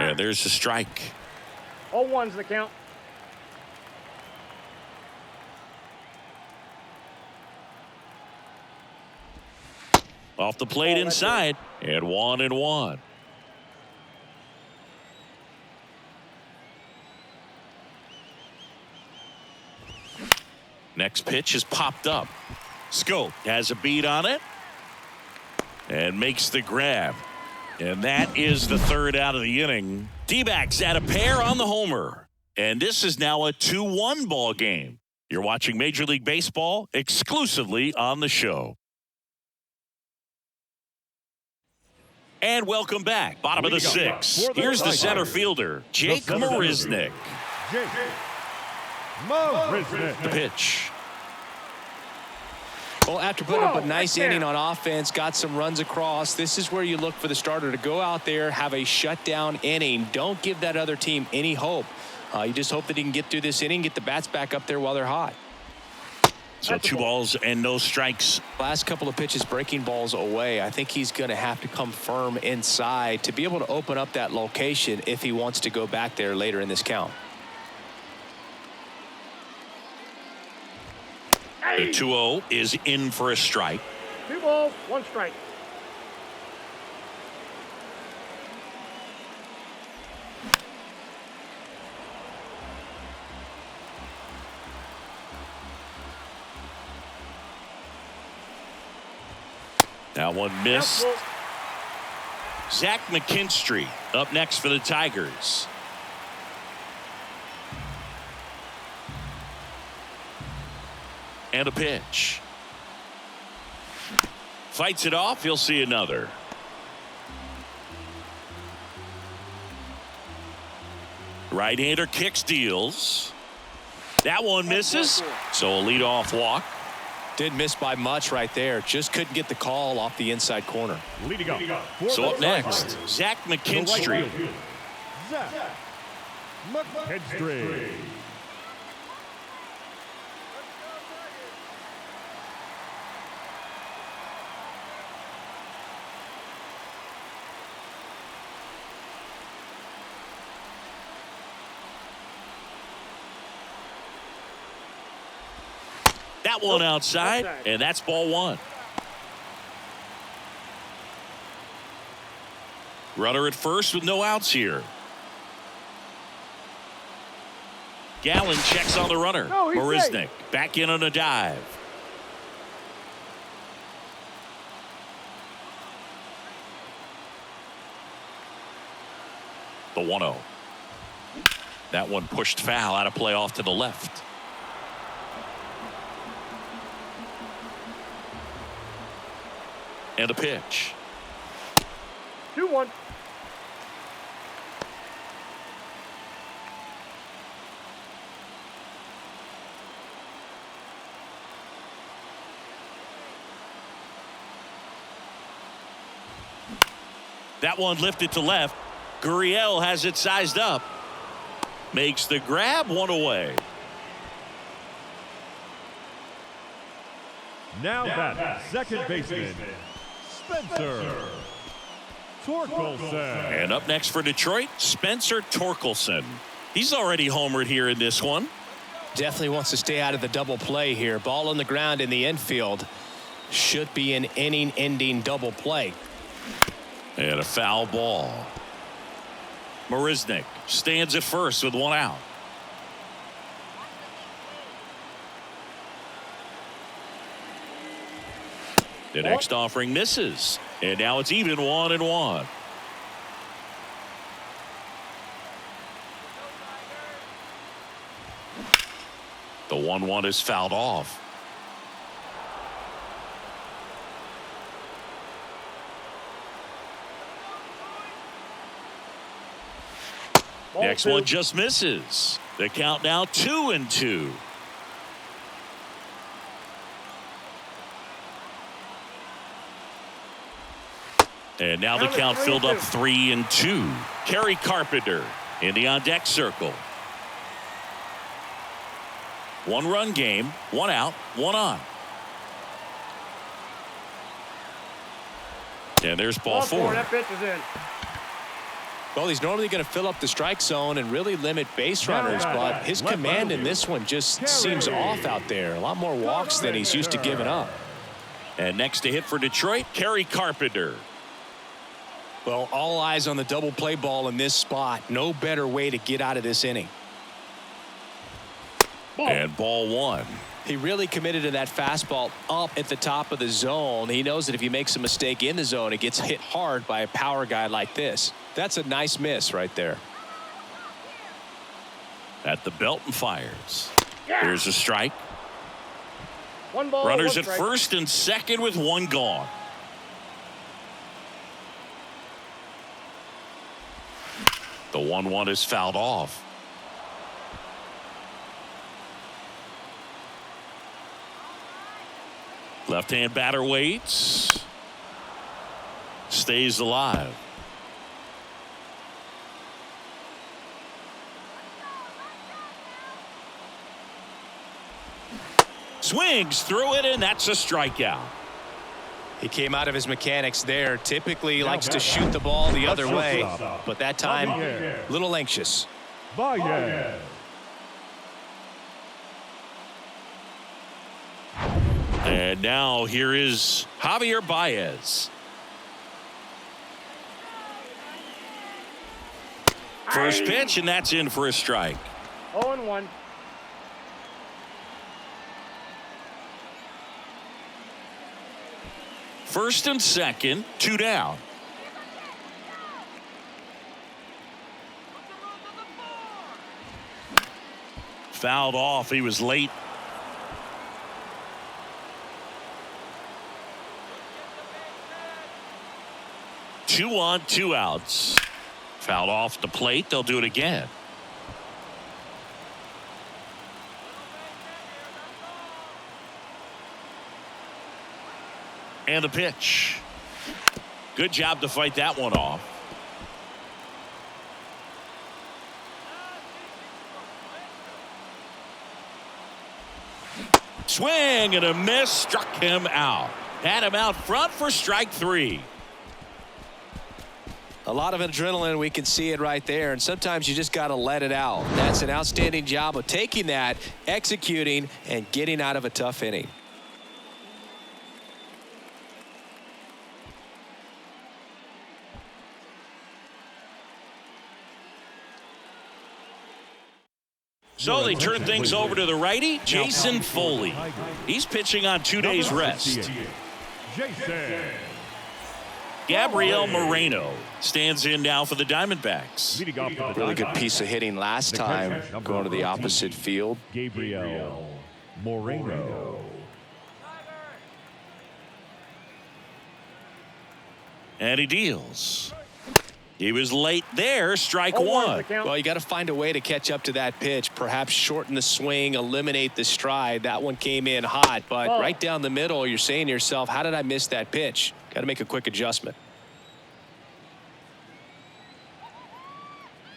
And there's a strike. 0-1's the count. Off the plate inside. And 1-1. Next pitch is popped up. Scope has a beat on it. And makes the grab. And that is the 3rd out of the inning. D-backs add a pair on the homer. And this is now a 2-1 ball game. You're watching Major League Baseball exclusively on the show. And welcome back. Bottom of the 6th. Here's the center fielder, Jake Marisnick. The pitch. Well, after putting up a nice inning on offense, got some runs across, this is where you look for the starter to go out there, have a shutdown inning. Don't give that other team any hope. You just hope that he can get through this inning, get the bats back up there while they're hot. So 2 balls and no strikes. Last couple of pitches breaking balls away. I think he's going to have to come firm inside to be able to open up that location if he wants to go back there later in this count. The 2-0 is in for a strike. 2 balls, 1 strike. Now one missed. Zach McKinstry up next for the Tigers. And a pitch. Fights it off. He'll see another. Right-hander kicks, deals. That one misses. So a leadoff walk. Didn't miss by much right there. Just couldn't get the call off the inside corner. Leading up. So up next, Zach The right McKinstry. field. Zach McKinstry. That one outside, and that's ball one. Runner at first with no outs here. Gallen checks on the runner. No, he's Marisnick safe. back in on a dive. The 1-0. That one pushed foul out of play off to the left. And a pitch. 2-1. That one lifted to left. Gurriel has it sized up. Makes the grab, one away. Now that second baseman, Spencer Torkelson. And up next for Detroit, Spencer Torkelson. He's already homered here in this one. Definitely wants to stay out of the double play here. Ball on the ground in the infield. Should be an inning-ending double play. And a foul ball. Marisnick stands at first with one out. The next offering misses. And now it's even 1-1. The 1-1 is fouled off. Next one just misses. The count now 2-2. And now the count filled up 3-2. Kerry Carpenter in the on deck circle. 1-run game, 1 out, 1 on. And there's ball 4. That pitch is in. Well, he's normally going to fill up the strike zone and really limit base runners, but his command in this one just seems off out there. A lot more walks than he's used to giving up. And next to hit for Detroit, Kerry Carpenter. Well, all eyes on the double play ball in this spot. No better way to get out of this inning. And ball 1. He really committed to that fastball up at the top of the zone. He knows that if he makes a mistake in the zone, it gets hit hard by a power guy like this. That's a nice miss right there. At the belt and fires. Here's a strike. 1 ball, Runners 1 at strike. first and second with 1 gone. The 1-1 is fouled off. Left-hand batter waits. Stays alive. Swings through it, and that's a strikeout. He came out of his mechanics there. Typically likes to shoot the ball the other way, but that time a little anxious. Baez. And now here is Javier Baez. First pitch, and that's in for a strike. 0-1. First and second, 2 down. Fouled off. He was late. Two on, 2 outs. Fouled off the plate. They'll do it again. And the pitch. Good job to fight that one off. Swing and a miss, struck him out. Had him out front for strike 3. A lot of adrenaline, we can see it right there, and sometimes you just got to let it out. That's an outstanding job of taking that, executing, and getting out of a tough inning. So they turn things over to the righty, Jason Foley. He's pitching on 2 days rest. Jason. Gabriel Moreno stands in now for the Diamondbacks. Leading off for the Really good Diamondbacks, piece of hitting last time, going to the opposite field. Gabriel Moreno. And he deals. He was late there, strike 0-1 1. the count. Well, you got to find a way to catch up to that pitch, perhaps shorten the swing, eliminate the stride. That one came in hot, but right down the middle, you're saying to yourself, how did I miss that pitch? Got to make a quick adjustment.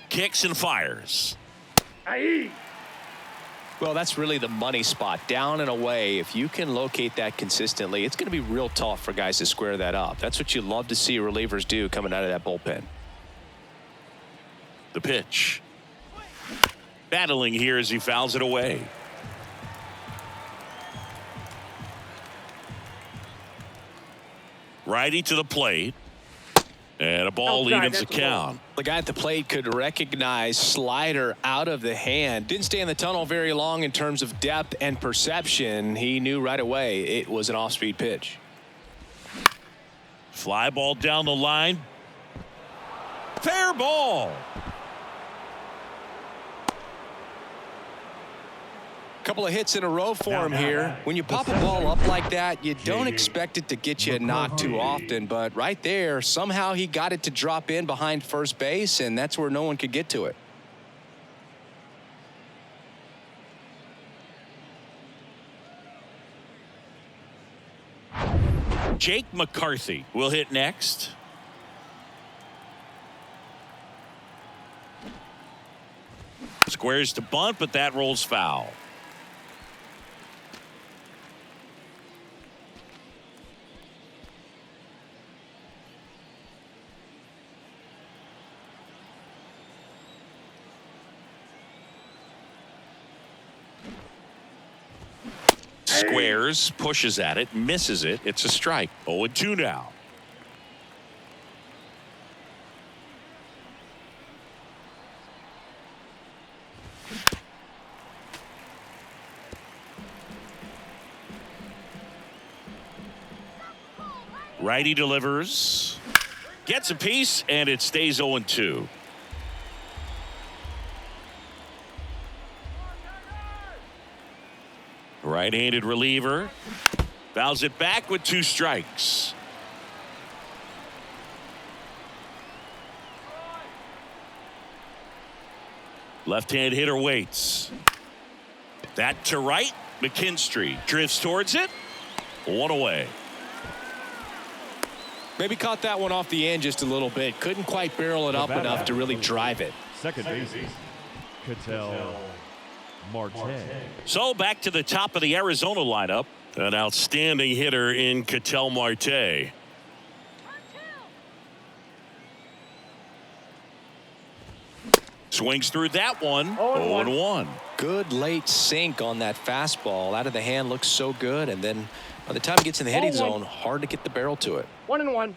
Kicks and fires. Aye. Well, that's really the money spot, down and away. If you can locate that consistently, it's going to be real tough for guys to square that up. That's what you love to see relievers do coming out of that bullpen. The pitch. Battling here as he fouls it away. Righty to the plate. And a ball Outside, evens the that's a ball. count. The guy at the plate could recognize slider out of the hand. Didn't stay in the tunnel very long in terms of depth and perception. He knew right away it was an off-speed pitch. Fly ball down the line. Fair ball. Couple of hits in a row for him here. When you pop a ball up like that, you don't expect it to get you a knock too often, but right there, somehow he got it to drop in behind first base, and that's where no one could get to it. Jake McCarthy will hit next. Squares to bunt, but that rolls foul. Squares, pushes at it, misses it. It's a strike. 0-2 now. Righty delivers. Gets a piece, and it stays 0-2. Right-handed reliever. Fouls it back with 2 strikes. Left-hand hitter waits. That to right. McKinstry drifts towards it. 1 away. Maybe caught that one off the end just a little bit. Couldn't quite barrel it up enough to really drive it. Second baseman, Ketel Marte. So back to the top of the Arizona lineup. An outstanding hitter in Ketel Marte. Swings through that one. 0-1. Good late sink on that fastball. Out of the hand looks so good, and then by the time it gets in the hitting 0-1. zone, hard to get the barrel to it. 1-1.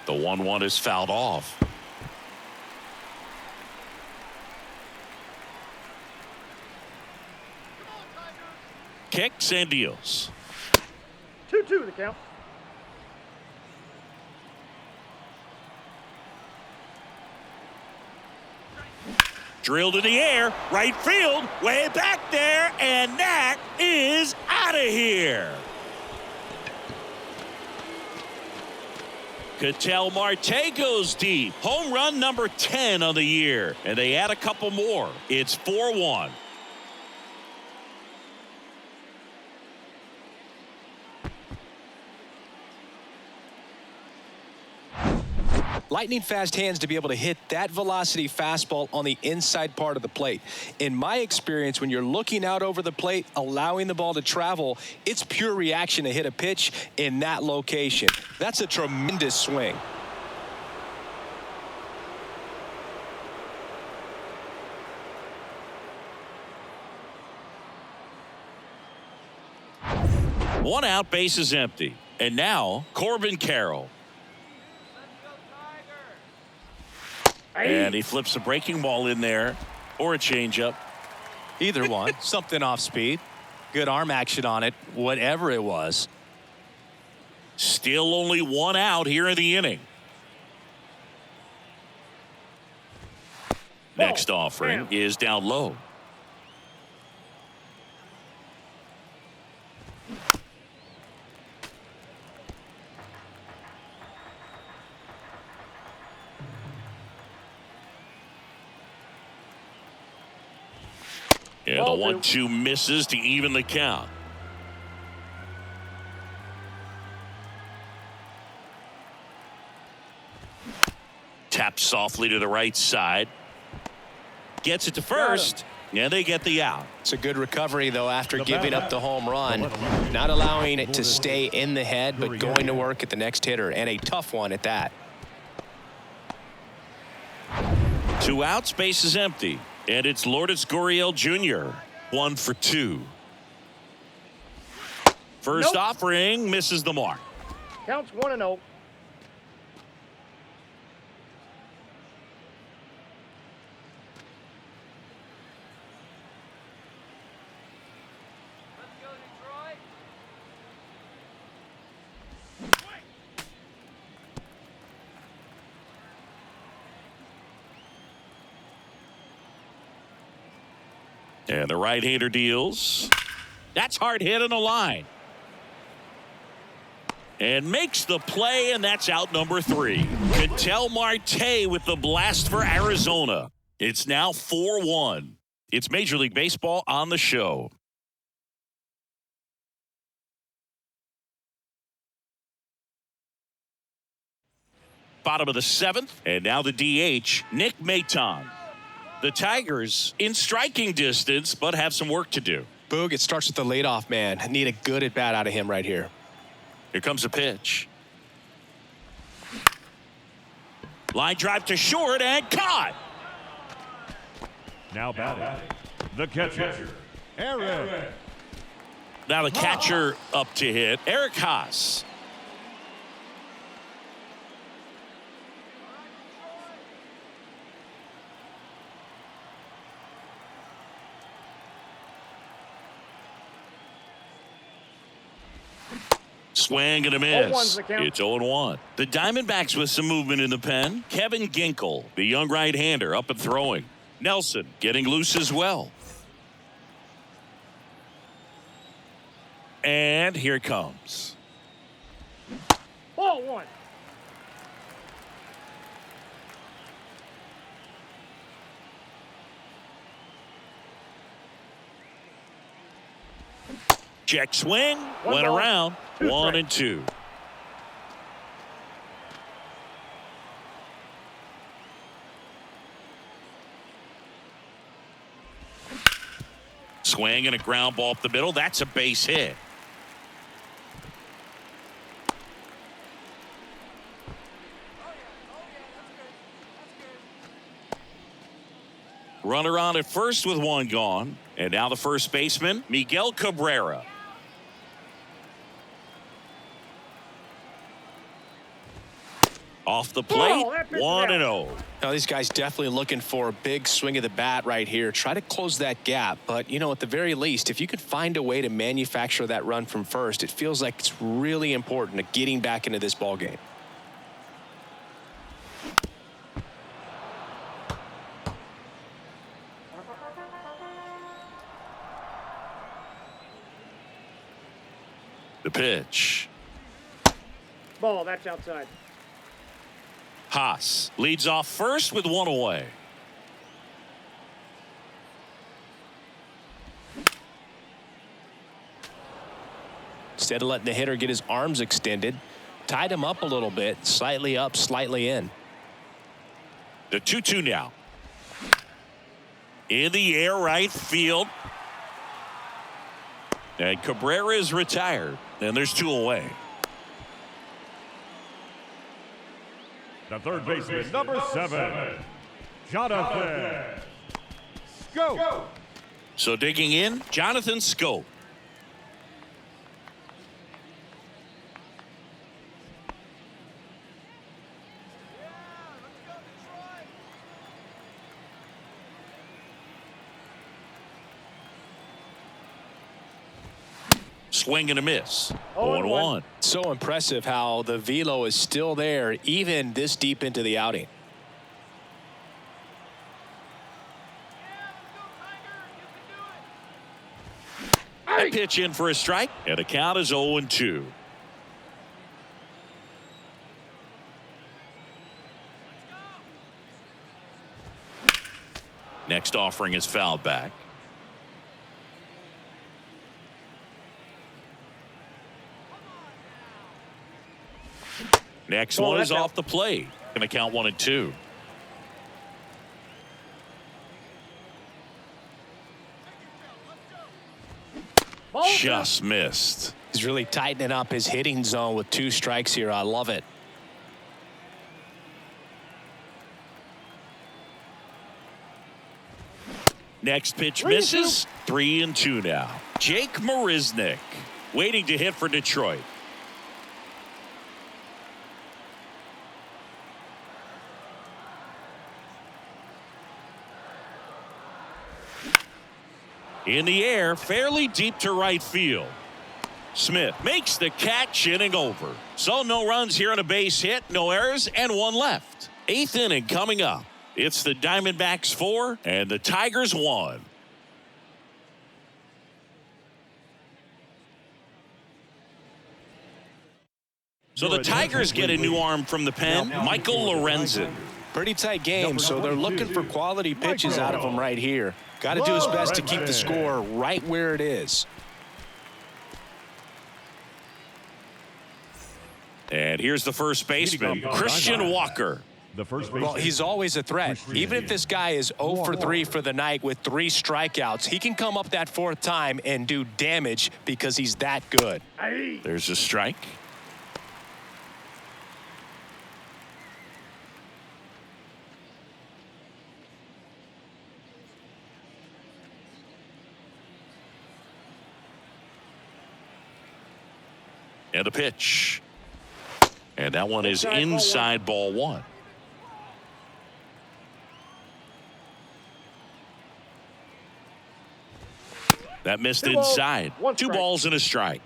The 1-1 is fouled off. Kicks and deals. 2-2 the count. Drilled in the air, right field, way back there, and that is out of here. Ketel Marte goes deep. Home run number 10 on the year, and they add a couple more. It's 4-1. Lightning fast hands to be able to hit that velocity fastball on the inside part of the plate. In my experience, when you're looking out over the plate, allowing the ball to travel, it's pure reaction to hit a pitch in that location. That's a tremendous swing. One out, base is empty. And now, Corbin Carroll. And he flips a breaking ball in there, or a changeup. Either one. Something off speed. Good arm action on it, whatever it was. Still only one out here in the inning. Next offering is down low. And the 1-2 misses to even the count. Taps softly to the right side. Gets it to first. And they get the out. It's a good recovery, though, after giving up the home run. Not allowing it to stay in the head, but going to work at the next hitter. And a tough one at that. 2 outs, base is empty. And it's Lourdes Gurriel Jr. 1 for 2. First offering misses the mark. Counts 1-0. And the right-hander deals. That's hard hit on the line. And makes the play, and that's out number 3. Ketel Marte with the blast for Arizona. It's now 4-1. It's Major League Baseball on the show. Bottom of the 7th, and now the DH, Nick Maton. The Tigers in striking distance, but have some work to do. Boog, it starts with the leadoff man. I need a good at-bat out of him right here. Here comes a pitch. Line drive to short and caught. Now batting, the catcher, Eric. Now the catcher up to hit, Eric Haas. Swing and a miss. It's 0-1. The Diamondbacks with some movement in the pen. Kevin Ginkel, the young right-hander, up and throwing. Nelson getting loose as well. And here it comes. Ball 1. Check swing. Went ball, around. 1-2. Swing and a ground ball up the middle. That's a base hit. Runner on at first with 1 gone. And now the first baseman, Miguel Cabrera. Off the plate, 1-0. Now, these guys definitely looking for a big swing of the bat right here. Try to close that gap. But, you know, at the very least, if you could find a way to manufacture that run from first, it feels like it's really important to getting back into this ball game. The pitch. Ball, that's outside. Haas leads off first with 1 away. Instead of letting the hitter get his arms extended, tied him up a little bit, slightly up, slightly in. The 2-2 now. In the air, right field. And Cabrera is retired. And there's 2 away. The third baseman, number 7, Jonathan Scope. So digging in, Jonathan Scope. Swing and a miss. 0-1. So impressive how the velo is still there even this deep into the outing. A pitch in for a strike, and the count is 0-2. Next offering is fouled back. Next one is off the plate. Going to count 1-2. Just missed. He's really tightening up his hitting zone with 2 strikes here. I love it. Next pitch misses. 3-2 now. Jake Marisnick waiting to hit for Detroit. In the air, fairly deep to right field. Smith makes the catch, inning over. So no runs here on a base hit, no errors, and 1 left. 8th inning coming up. It's the Diamondbacks 4 and the Tigers 1. So the Tigers get a new arm from the pen, Michael Lorenzen. Pretty tight game, so they're looking for quality pitches out of him right here. Got to do his best to keep the score right where it is. And here's the first baseman, Christian Walker. The first Well, he's always a threat. Even if this guy is 0 for 3 for the night with 3 strikeouts, he can come up that 4th time and do damage because he's that good. There's a strike. And a pitch. And that one is inside ball 1. That missed inside. 2 balls and a strike.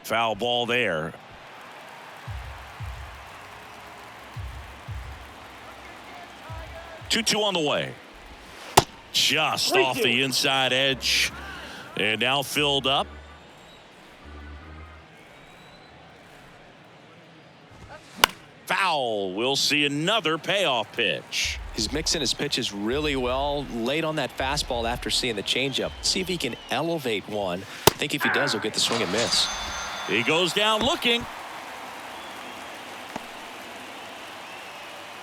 Foul ball there. Two on the way. Just off the inside edge. And now filled up. Foul. We'll see another payoff pitch. He's mixing his pitches really well. Late on that fastball after seeing the changeup. See if he can elevate one. I think if he does, he'll get the swing and miss. He goes down looking.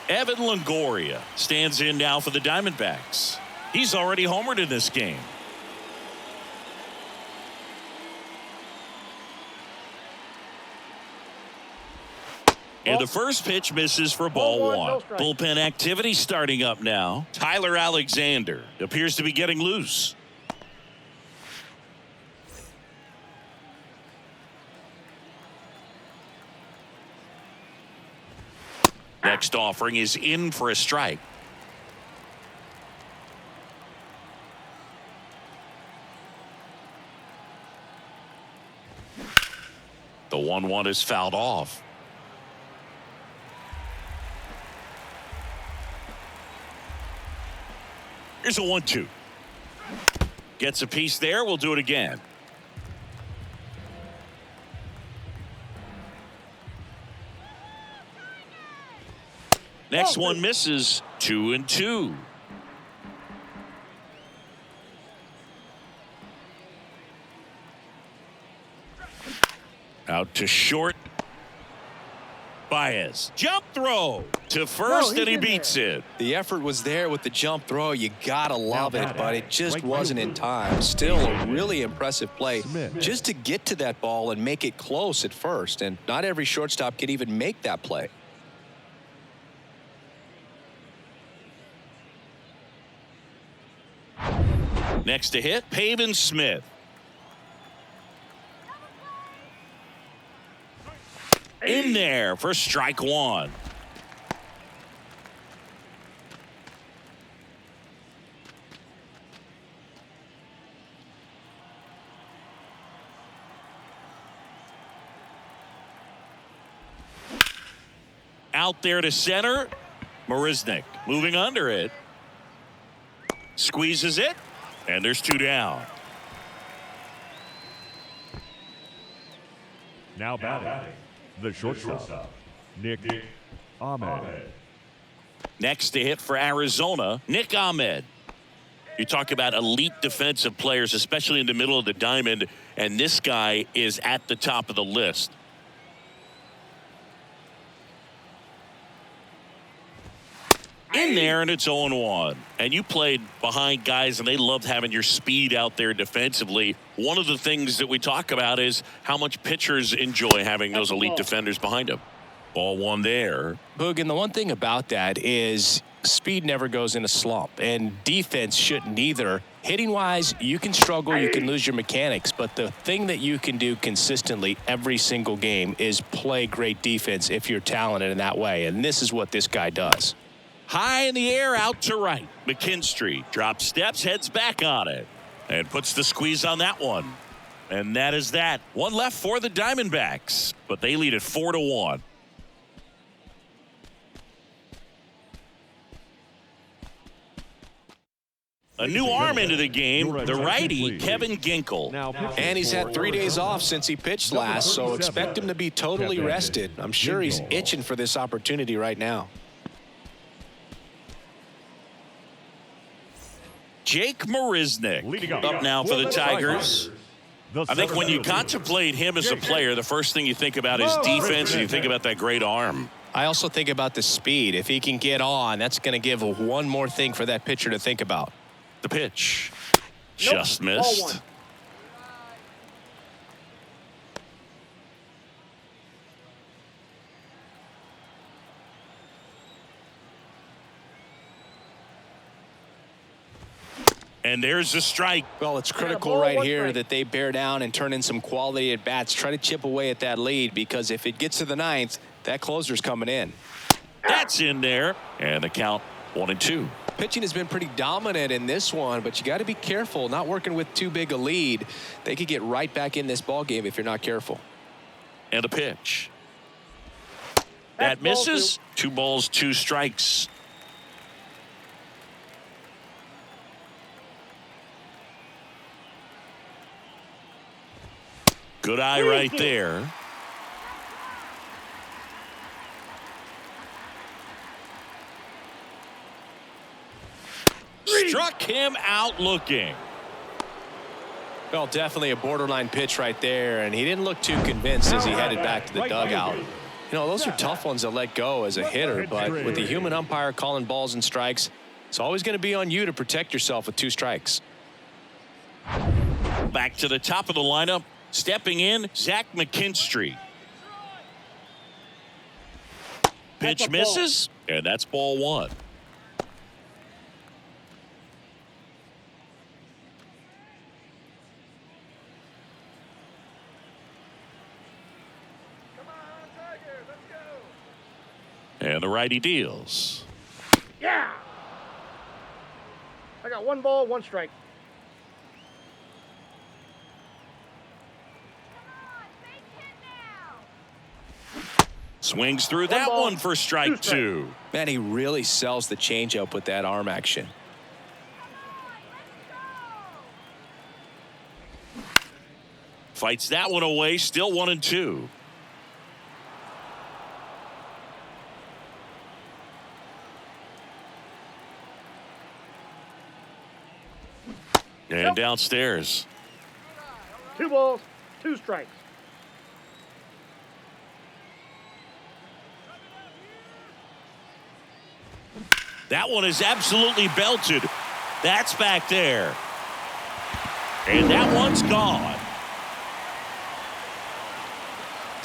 Evan Longoria stands in now for the Diamondbacks. He's already homered in this game. And the first pitch misses for ball 1. Bullpen activity starting up now. Tyler Alexander appears to be getting loose. Next offering is in for a strike. The 1-1 is fouled off. Here's a 1-2. Gets a piece there. We'll do it again. Next one misses. 2-2. Out to short. Baez. Jump throw to first, No, and he he's in beats it. The effort was there with the jump throw. You gotta love Now it, batting, but it just right wasn't in fielder. time. Still a really impressive play Smith. just to get to that ball and make it close at first. And not every shortstop can even make that play. Next to hit, Pavin Smith. In there for strike one. Out there to center. Marisnik moving under it. Squeezes it. And there's two down. Now batting, the shortstop, Nick Ahmed. Next to hit for Arizona, Nick Ahmed. You talk about elite defensive players, especially in the middle of the diamond, and this guy is at the top of the list. In there, and it's 0-1. And you played behind guys, and they loved having your speed out there defensively. One of the things that we talk about is how much pitchers enjoy having those elite defenders behind them. Ball one there. Boog, and the one thing about that is speed never goes in a slump, and defense shouldn't either. Hitting-wise, you can struggle, you can lose your mechanics, but the thing that you can do consistently every single game is play great defense if you're talented in that way, and this is what this guy does. High in the air, out to right. McKinstry drops steps, heads back on it, and puts the squeeze on that one. And that is that. One left for the Diamondbacks, but they lead it 4-1. A new arm into the game, the righty, Kevin Ginkel. And he's had 3 days off since he pitched last, so expect him to be totally rested. I'm sure he's itching for this opportunity right now. Jake Marisnik up now for the Tigers. I think when you contemplate him as a player, the first thing you think about is defense, and you think about that great arm. I also think about the speed. If he can get on, that's going to give one more thing for that pitcher to think about. The pitch. Just missed. And there's the strike. Well, it's critical right here that they bear down and turn in some quality at bats. Try to chip away at that lead, because if it gets to the ninth, that closer's coming in. That's in there. And the count 1-2. Pitching has been pretty dominant in this one, but you got to be careful. Not working with too big a lead. They could get right back in this ball game if you're not careful. And a pitch. That misses. 2 balls, 2 strikes. Good eye right there. Struck him out looking. Well, definitely a borderline pitch right there, and he didn't look too convinced as he headed back to the dugout. You know, those are tough ones to let go as a hitter, but with the human umpire calling balls and strikes, it's always going to be on you to protect yourself with 2 strikes. Back to the top of the lineup. Stepping in, Zach McKinstry. Pitch misses, and that's ball 1. And the righty deals. Yeah. I got 1 ball, 1 strike. Swings through that one for strike 2. Man, he really sells the changeup with that arm action. Fights that one away, still 1-2. And downstairs. 2 balls, 2 strikes. That one is absolutely belted. That's back there. And that one's gone.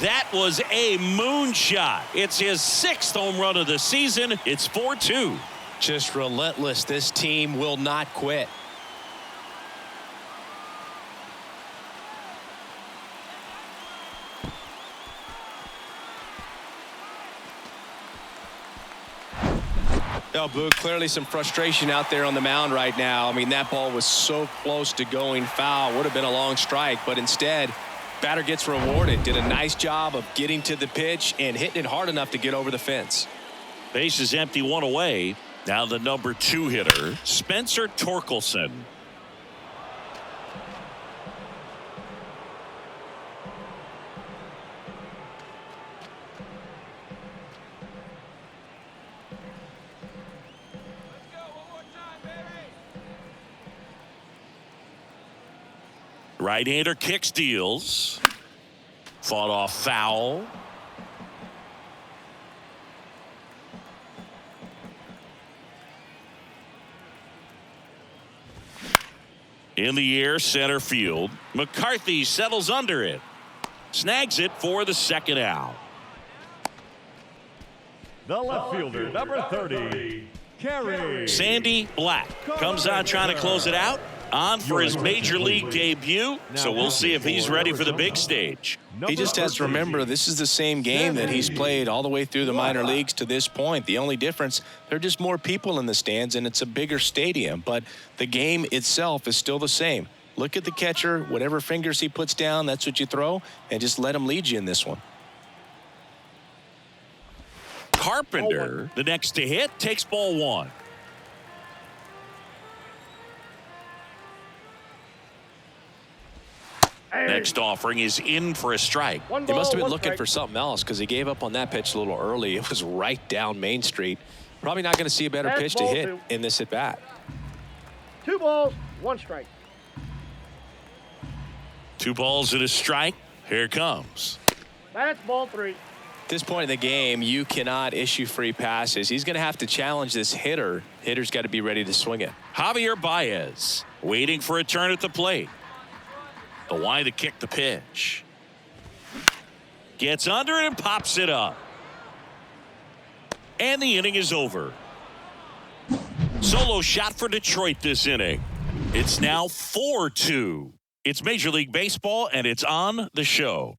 That was a moonshot. It's his 6th home run of the season. It's 4-2. Just relentless. This team will not quit. Oh, Boo, clearly some frustration out there on the mound right now. I mean, that ball was so close to going foul. Would have been a long strike, but instead, batter gets rewarded. Did a nice job of getting to the pitch and hitting it hard enough to get over the fence. Base is empty, 1 away. Now the number 2 hitter, Spencer Torkelson. Right-hander kicks, deals. Fought off foul. In the air, center field. McCarthy settles under it. Snags it for the 2nd out. The left fielder, number 30, Carey. Sandy Black comes on trying to close it out. On for his major league debut, so we'll see if he's ready for the big stage. He just has to remember this is the same game that he's played all the way through the minor leagues to this point. The only difference, there are just more people in the stands and it's a bigger stadium, but the game itself is still the same. Look at the catcher, whatever fingers he puts down, that's what you throw, and just let him lead you in this one. Carpenter, the next to hit, takes ball 1. Next offering is in for a strike. He must have been looking for something else because he gave up on that pitch a little early. It was right down Main Street. Probably not going to see a better pitch to hit in this at bat. 2 balls, 1 strike. 2 balls and a strike. Here it comes. That's ball 3. At this point in the game, you cannot issue free passes. He's going to have to challenge this hitter. Hitter's got to be ready to swing it. Javier Baez waiting for a turn at the plate. The line to kick the pitch. Gets under it and pops it up. And the inning is over. Solo shot for Detroit this inning. It's now 4-2. It's Major League Baseball, and it's on the show.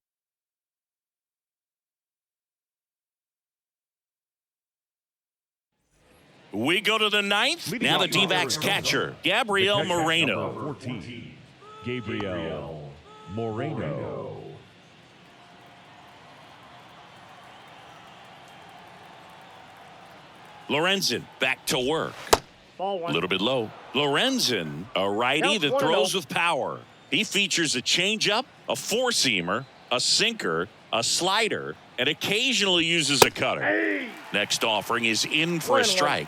We go to the 9th. Now the D-backs catcher, Gabriel Moreno. 14, Gabriel Moreno. Lorenzen back to work. Ball 1. A little bit low. Lorenzen, a righty that throws with power. He features a changeup, a four-seamer, a sinker, a slider, and occasionally uses a cutter. Hey. Next offering is in for a strike.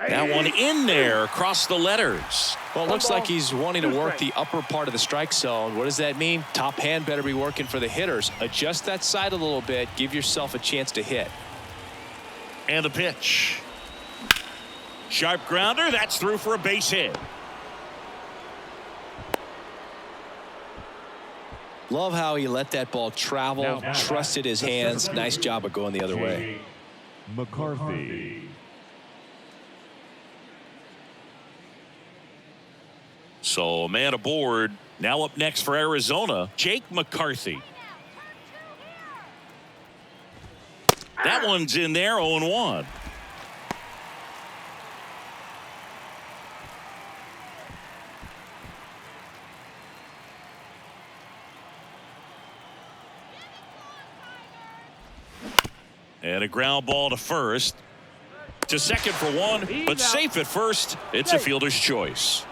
That one in there across the letters. Well, it looks like he's wanting to work the upper part of the strike zone. What does that mean? Top hand better be working for the hitters. Adjust that side a little bit. Give yourself a chance to hit. And the pitch. Sharp grounder. That's through for a base hit. Love how he let that ball travel, trusted his hands. Nice job of going the other way. McCarthy. So a man aboard. Now up next for Arizona, Jake McCarthy. That one's in there, 0-1. And a ground ball to first. To second for one, but safe at first. It's a fielder's choice.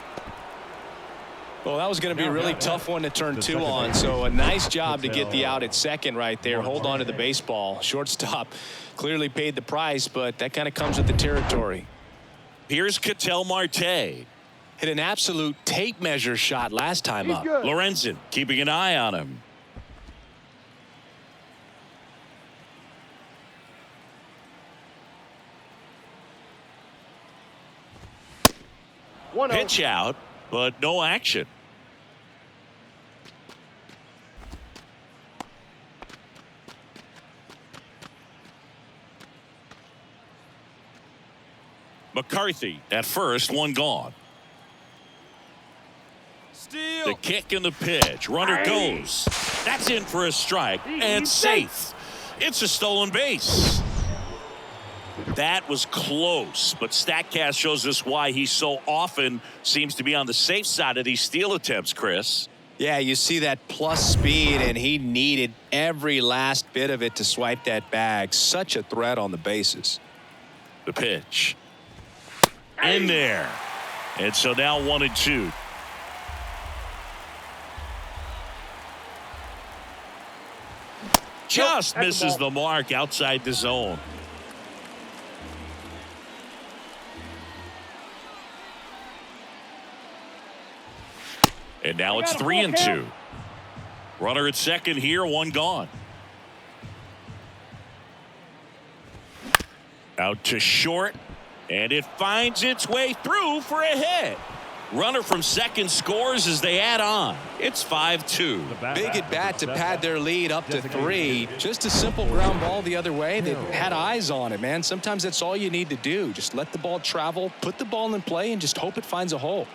Well, that was going to be a really tough one to turn two on. So a nice job to get the out at second right there. Hold on to the baseball. Shortstop clearly paid the price, but that kind of comes with the territory. Here's Ketel Marte. Hit an absolute tape measure shot last time up. Lorenzen keeping an eye on him. 1-0. Pitch out, but no action. McCarthy at first, one gone. Steal. The kick and the pitch. Runner goes. That's in for a strike and safe. It's a stolen base. That was close, but StatCast shows us why he so often seems to be on the safe side of these steal attempts, Chris. Yeah, you see that plus speed, and he needed every last bit of it to swipe that bag. Such a threat on the bases. The pitch. In there. And so now 1-2. Just misses the mark outside the zone. And now it's 3-2. Runner at second here, one gone. Out to short, and it finds its way through for a hit. Runner from second scores as they add on. It's 5-2. Big at bat to pad their lead up to 3. Just a simple ground ball the other way that had eyes on it, man. Sometimes that's all you need to do. Just let the ball travel, put the ball in play, and just hope it finds a hole.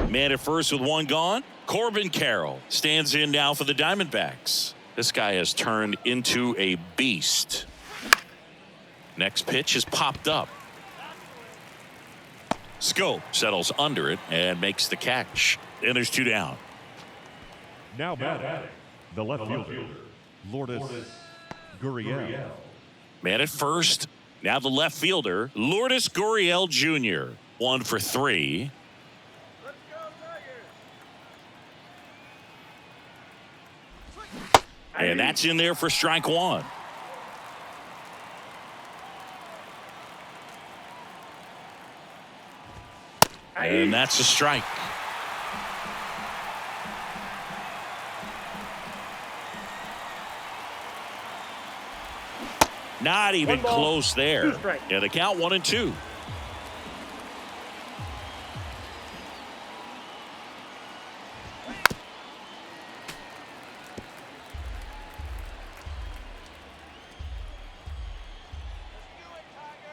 Man at first with one gone. Corbin Carroll stands in now for the Diamondbacks. This guy has turned into a beast. Next pitch is popped up. Scope settles under it and makes the catch. And there's 2 down. Now batting, the left fielder, Lourdes Gurriel. Man at first. Now the left fielder, Lourdes Gurriel Jr. 1 for 3. And that's in there for strike 1. And that's a strike. Not even close there. Yeah, the count 1-2.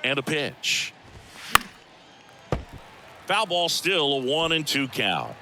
And a pitch. Foul ball, still a 1-2 count.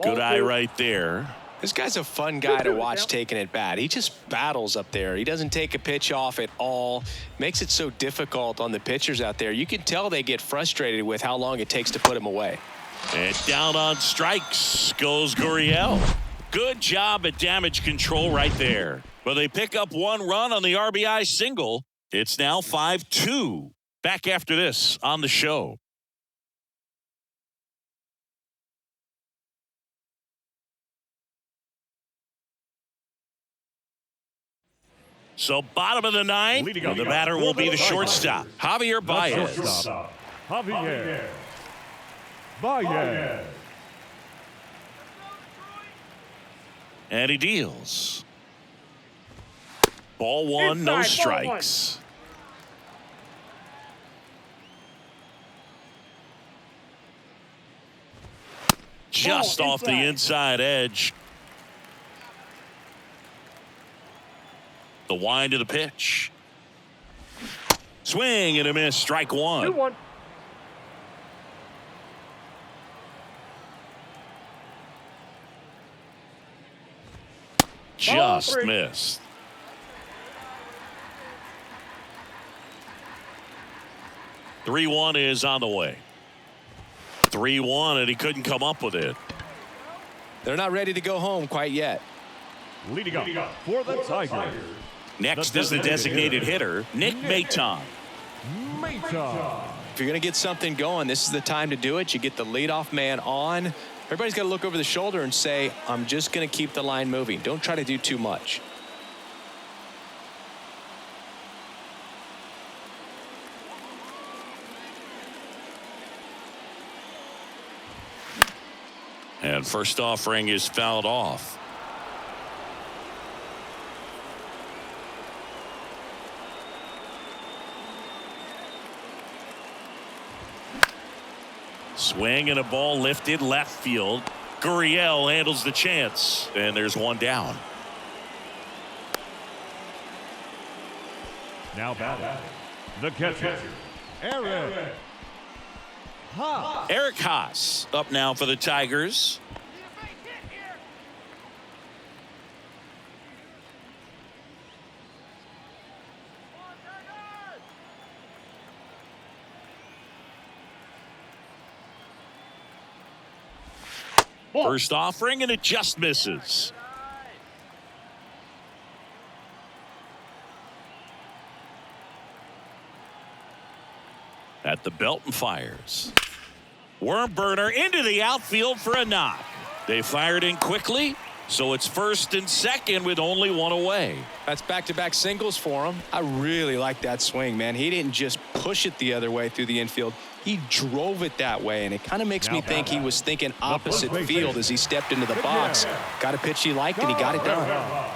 Good eye right there. This guy's a fun guy to watch taking at bat. He just battles up there. He doesn't take a pitch off at all. Makes it so difficult on the pitchers out there. You can tell they get frustrated with how long it takes to put him away. And down on strikes goes Gurriel. Good job at damage control right there. But they pick up 1 run on the RBI single. It's now 5-2. Back after this on the show. So bottom of the 9th, and the batter will be the shortstop, Javier Baez. Javier Baez. And he deals. Ball 1, no strikes. Just off the inside edge. The wind of the pitch. Swing and a miss. Strike 1. 2-1. Just missed. Three 1 is on the way. 3-1, and he couldn't come up with it. They're not ready to go home quite yet. Leading up for the Tigers. Next is the designated hitter, Nick Maton. If you're going to get something going, this is the time to do it. You get the leadoff man on. Everybody's got to look over the shoulder and say, I'm just going to keep the line moving. Don't try to do too much. And first offering is fouled off. Swing and a ball lifted left field. Gurriel handles the chance, and there's one down. Now batting, the catcher, Eric Haas. Eric Haas up now for the Tigers. First offering, and it just misses. At the belt and fires. Worm burner into the outfield for a knock. They fired in quickly, so it's first and second with only one away. That's back-to-back singles for him. I really like that swing, man. He didn't just push it the other way through the infield. He drove it that way, and it kind of makes me think he was thinking opposite field as he stepped into the box. Got a pitch he liked, and he got it done.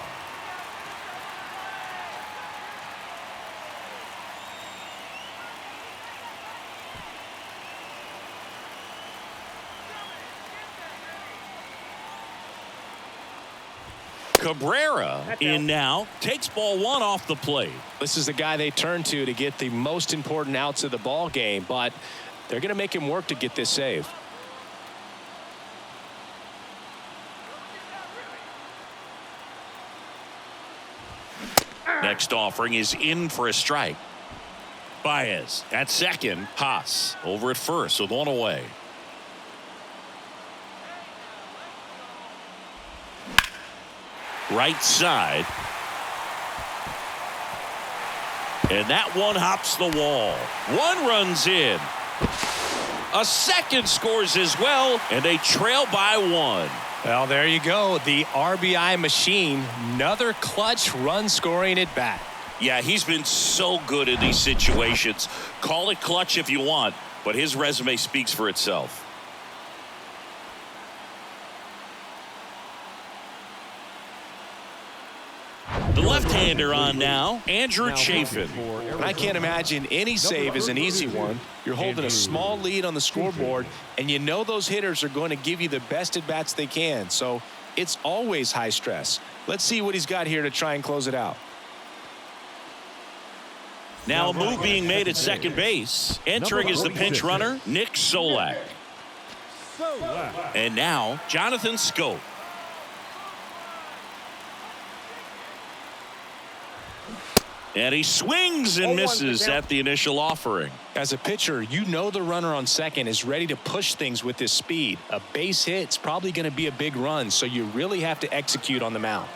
Cabrera in now, takes ball one off the plate. This is the guy they turn to get the most important outs of the ball game, but they're going to make him work to get this save. Next offering is in for a strike. Baez at second. Haas over at first with one away. Right side. And that one hops the wall. One runs in. A second scores as well, and they trail by one. Well, there you go. The RBI machine. Another clutch run scoring at bat. Yeah, he's been so good in these situations. Call it clutch if you want, but his resume speaks for itself. The left-hander on now, Andrew Chafin. I can't imagine any save is an easy one. You're holding a small lead on the scoreboard, and you know those hitters are going to give you the best at-bats they can. So it's always high stress. Let's see what he's got here to try and close it out. Now a move being made at second base. Entering is the pinch runner, Nick Solak. And now Jonathan Scope. And he swings and misses at the initial offering. As a pitcher, you know the runner on second is ready to push things with his speed. A base hit's probably going to be a big run, so you really have to execute on the mound.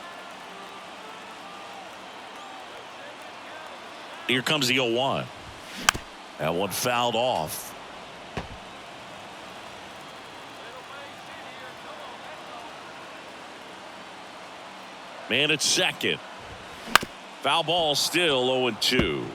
Here comes the 0-1. That one fouled off. Man at second. Foul ball, still 0-2.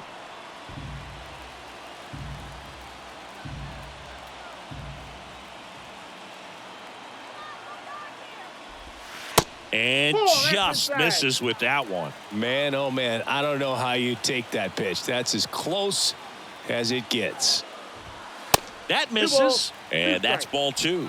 And just misses with that one. Man, oh man, I don't know how you take that pitch. That's as close as it gets. That misses, and that's ball two.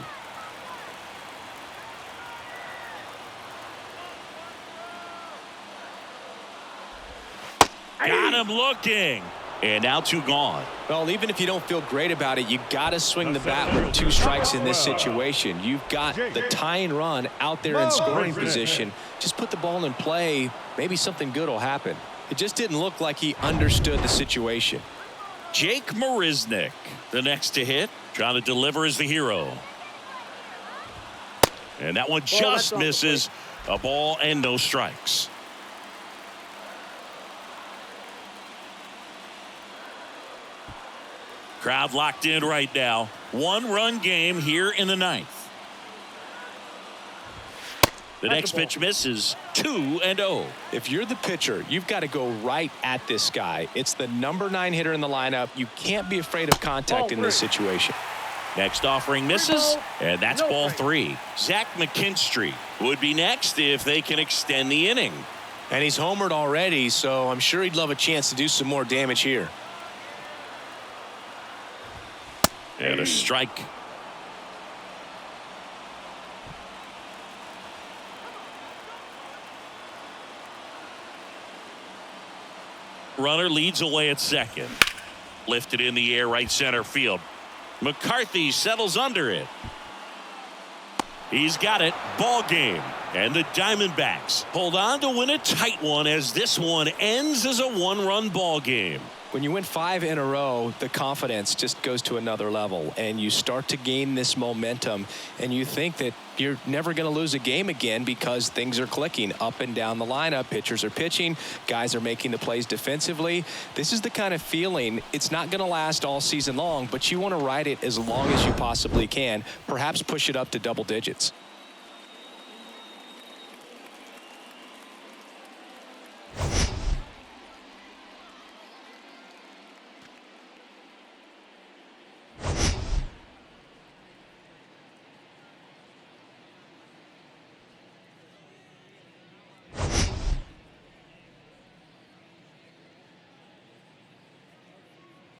Got him looking. And now two gone. Well, even if you don't feel great about it, you got to swing the bat with two strikes in this situation. You've got the tying run out there in scoring position. Just put the ball in play. Maybe something good will happen. It just didn't look like he understood the situation. Jake Marisnick, the next to hit, trying to deliver as the hero. And that one just misses. A ball and no strikes. Crowd locked in right now. One-run game here in the ninth. The next pitch misses. 2-0. If you're the pitcher, you've got to go right at this guy. It's the number 9 hitter in the lineup. You can't be afraid of contact in this situation. Next offering misses, and that's ball 3. Zach McKinstry would be next if they can extend the inning. And he's homered already, so I'm sure he'd love a chance to do some more damage here. And a strike. Runner leads away at second. Lifted in the air, right center field. McCarthy settles under it. He's got it. Ball game. And the Diamondbacks hold on to win a tight one as this one ends as a one-run ball game. When you win 5 in a row, the confidence just goes to another level, and you start to gain this momentum, and you think that you're never going to lose a game again because things are clicking up and down the lineup. Pitchers are pitching. Guys are making the plays defensively. This is the kind of feeling, it's not going to last all season long, but you want to ride it as long as you possibly can, perhaps push it up to double digits.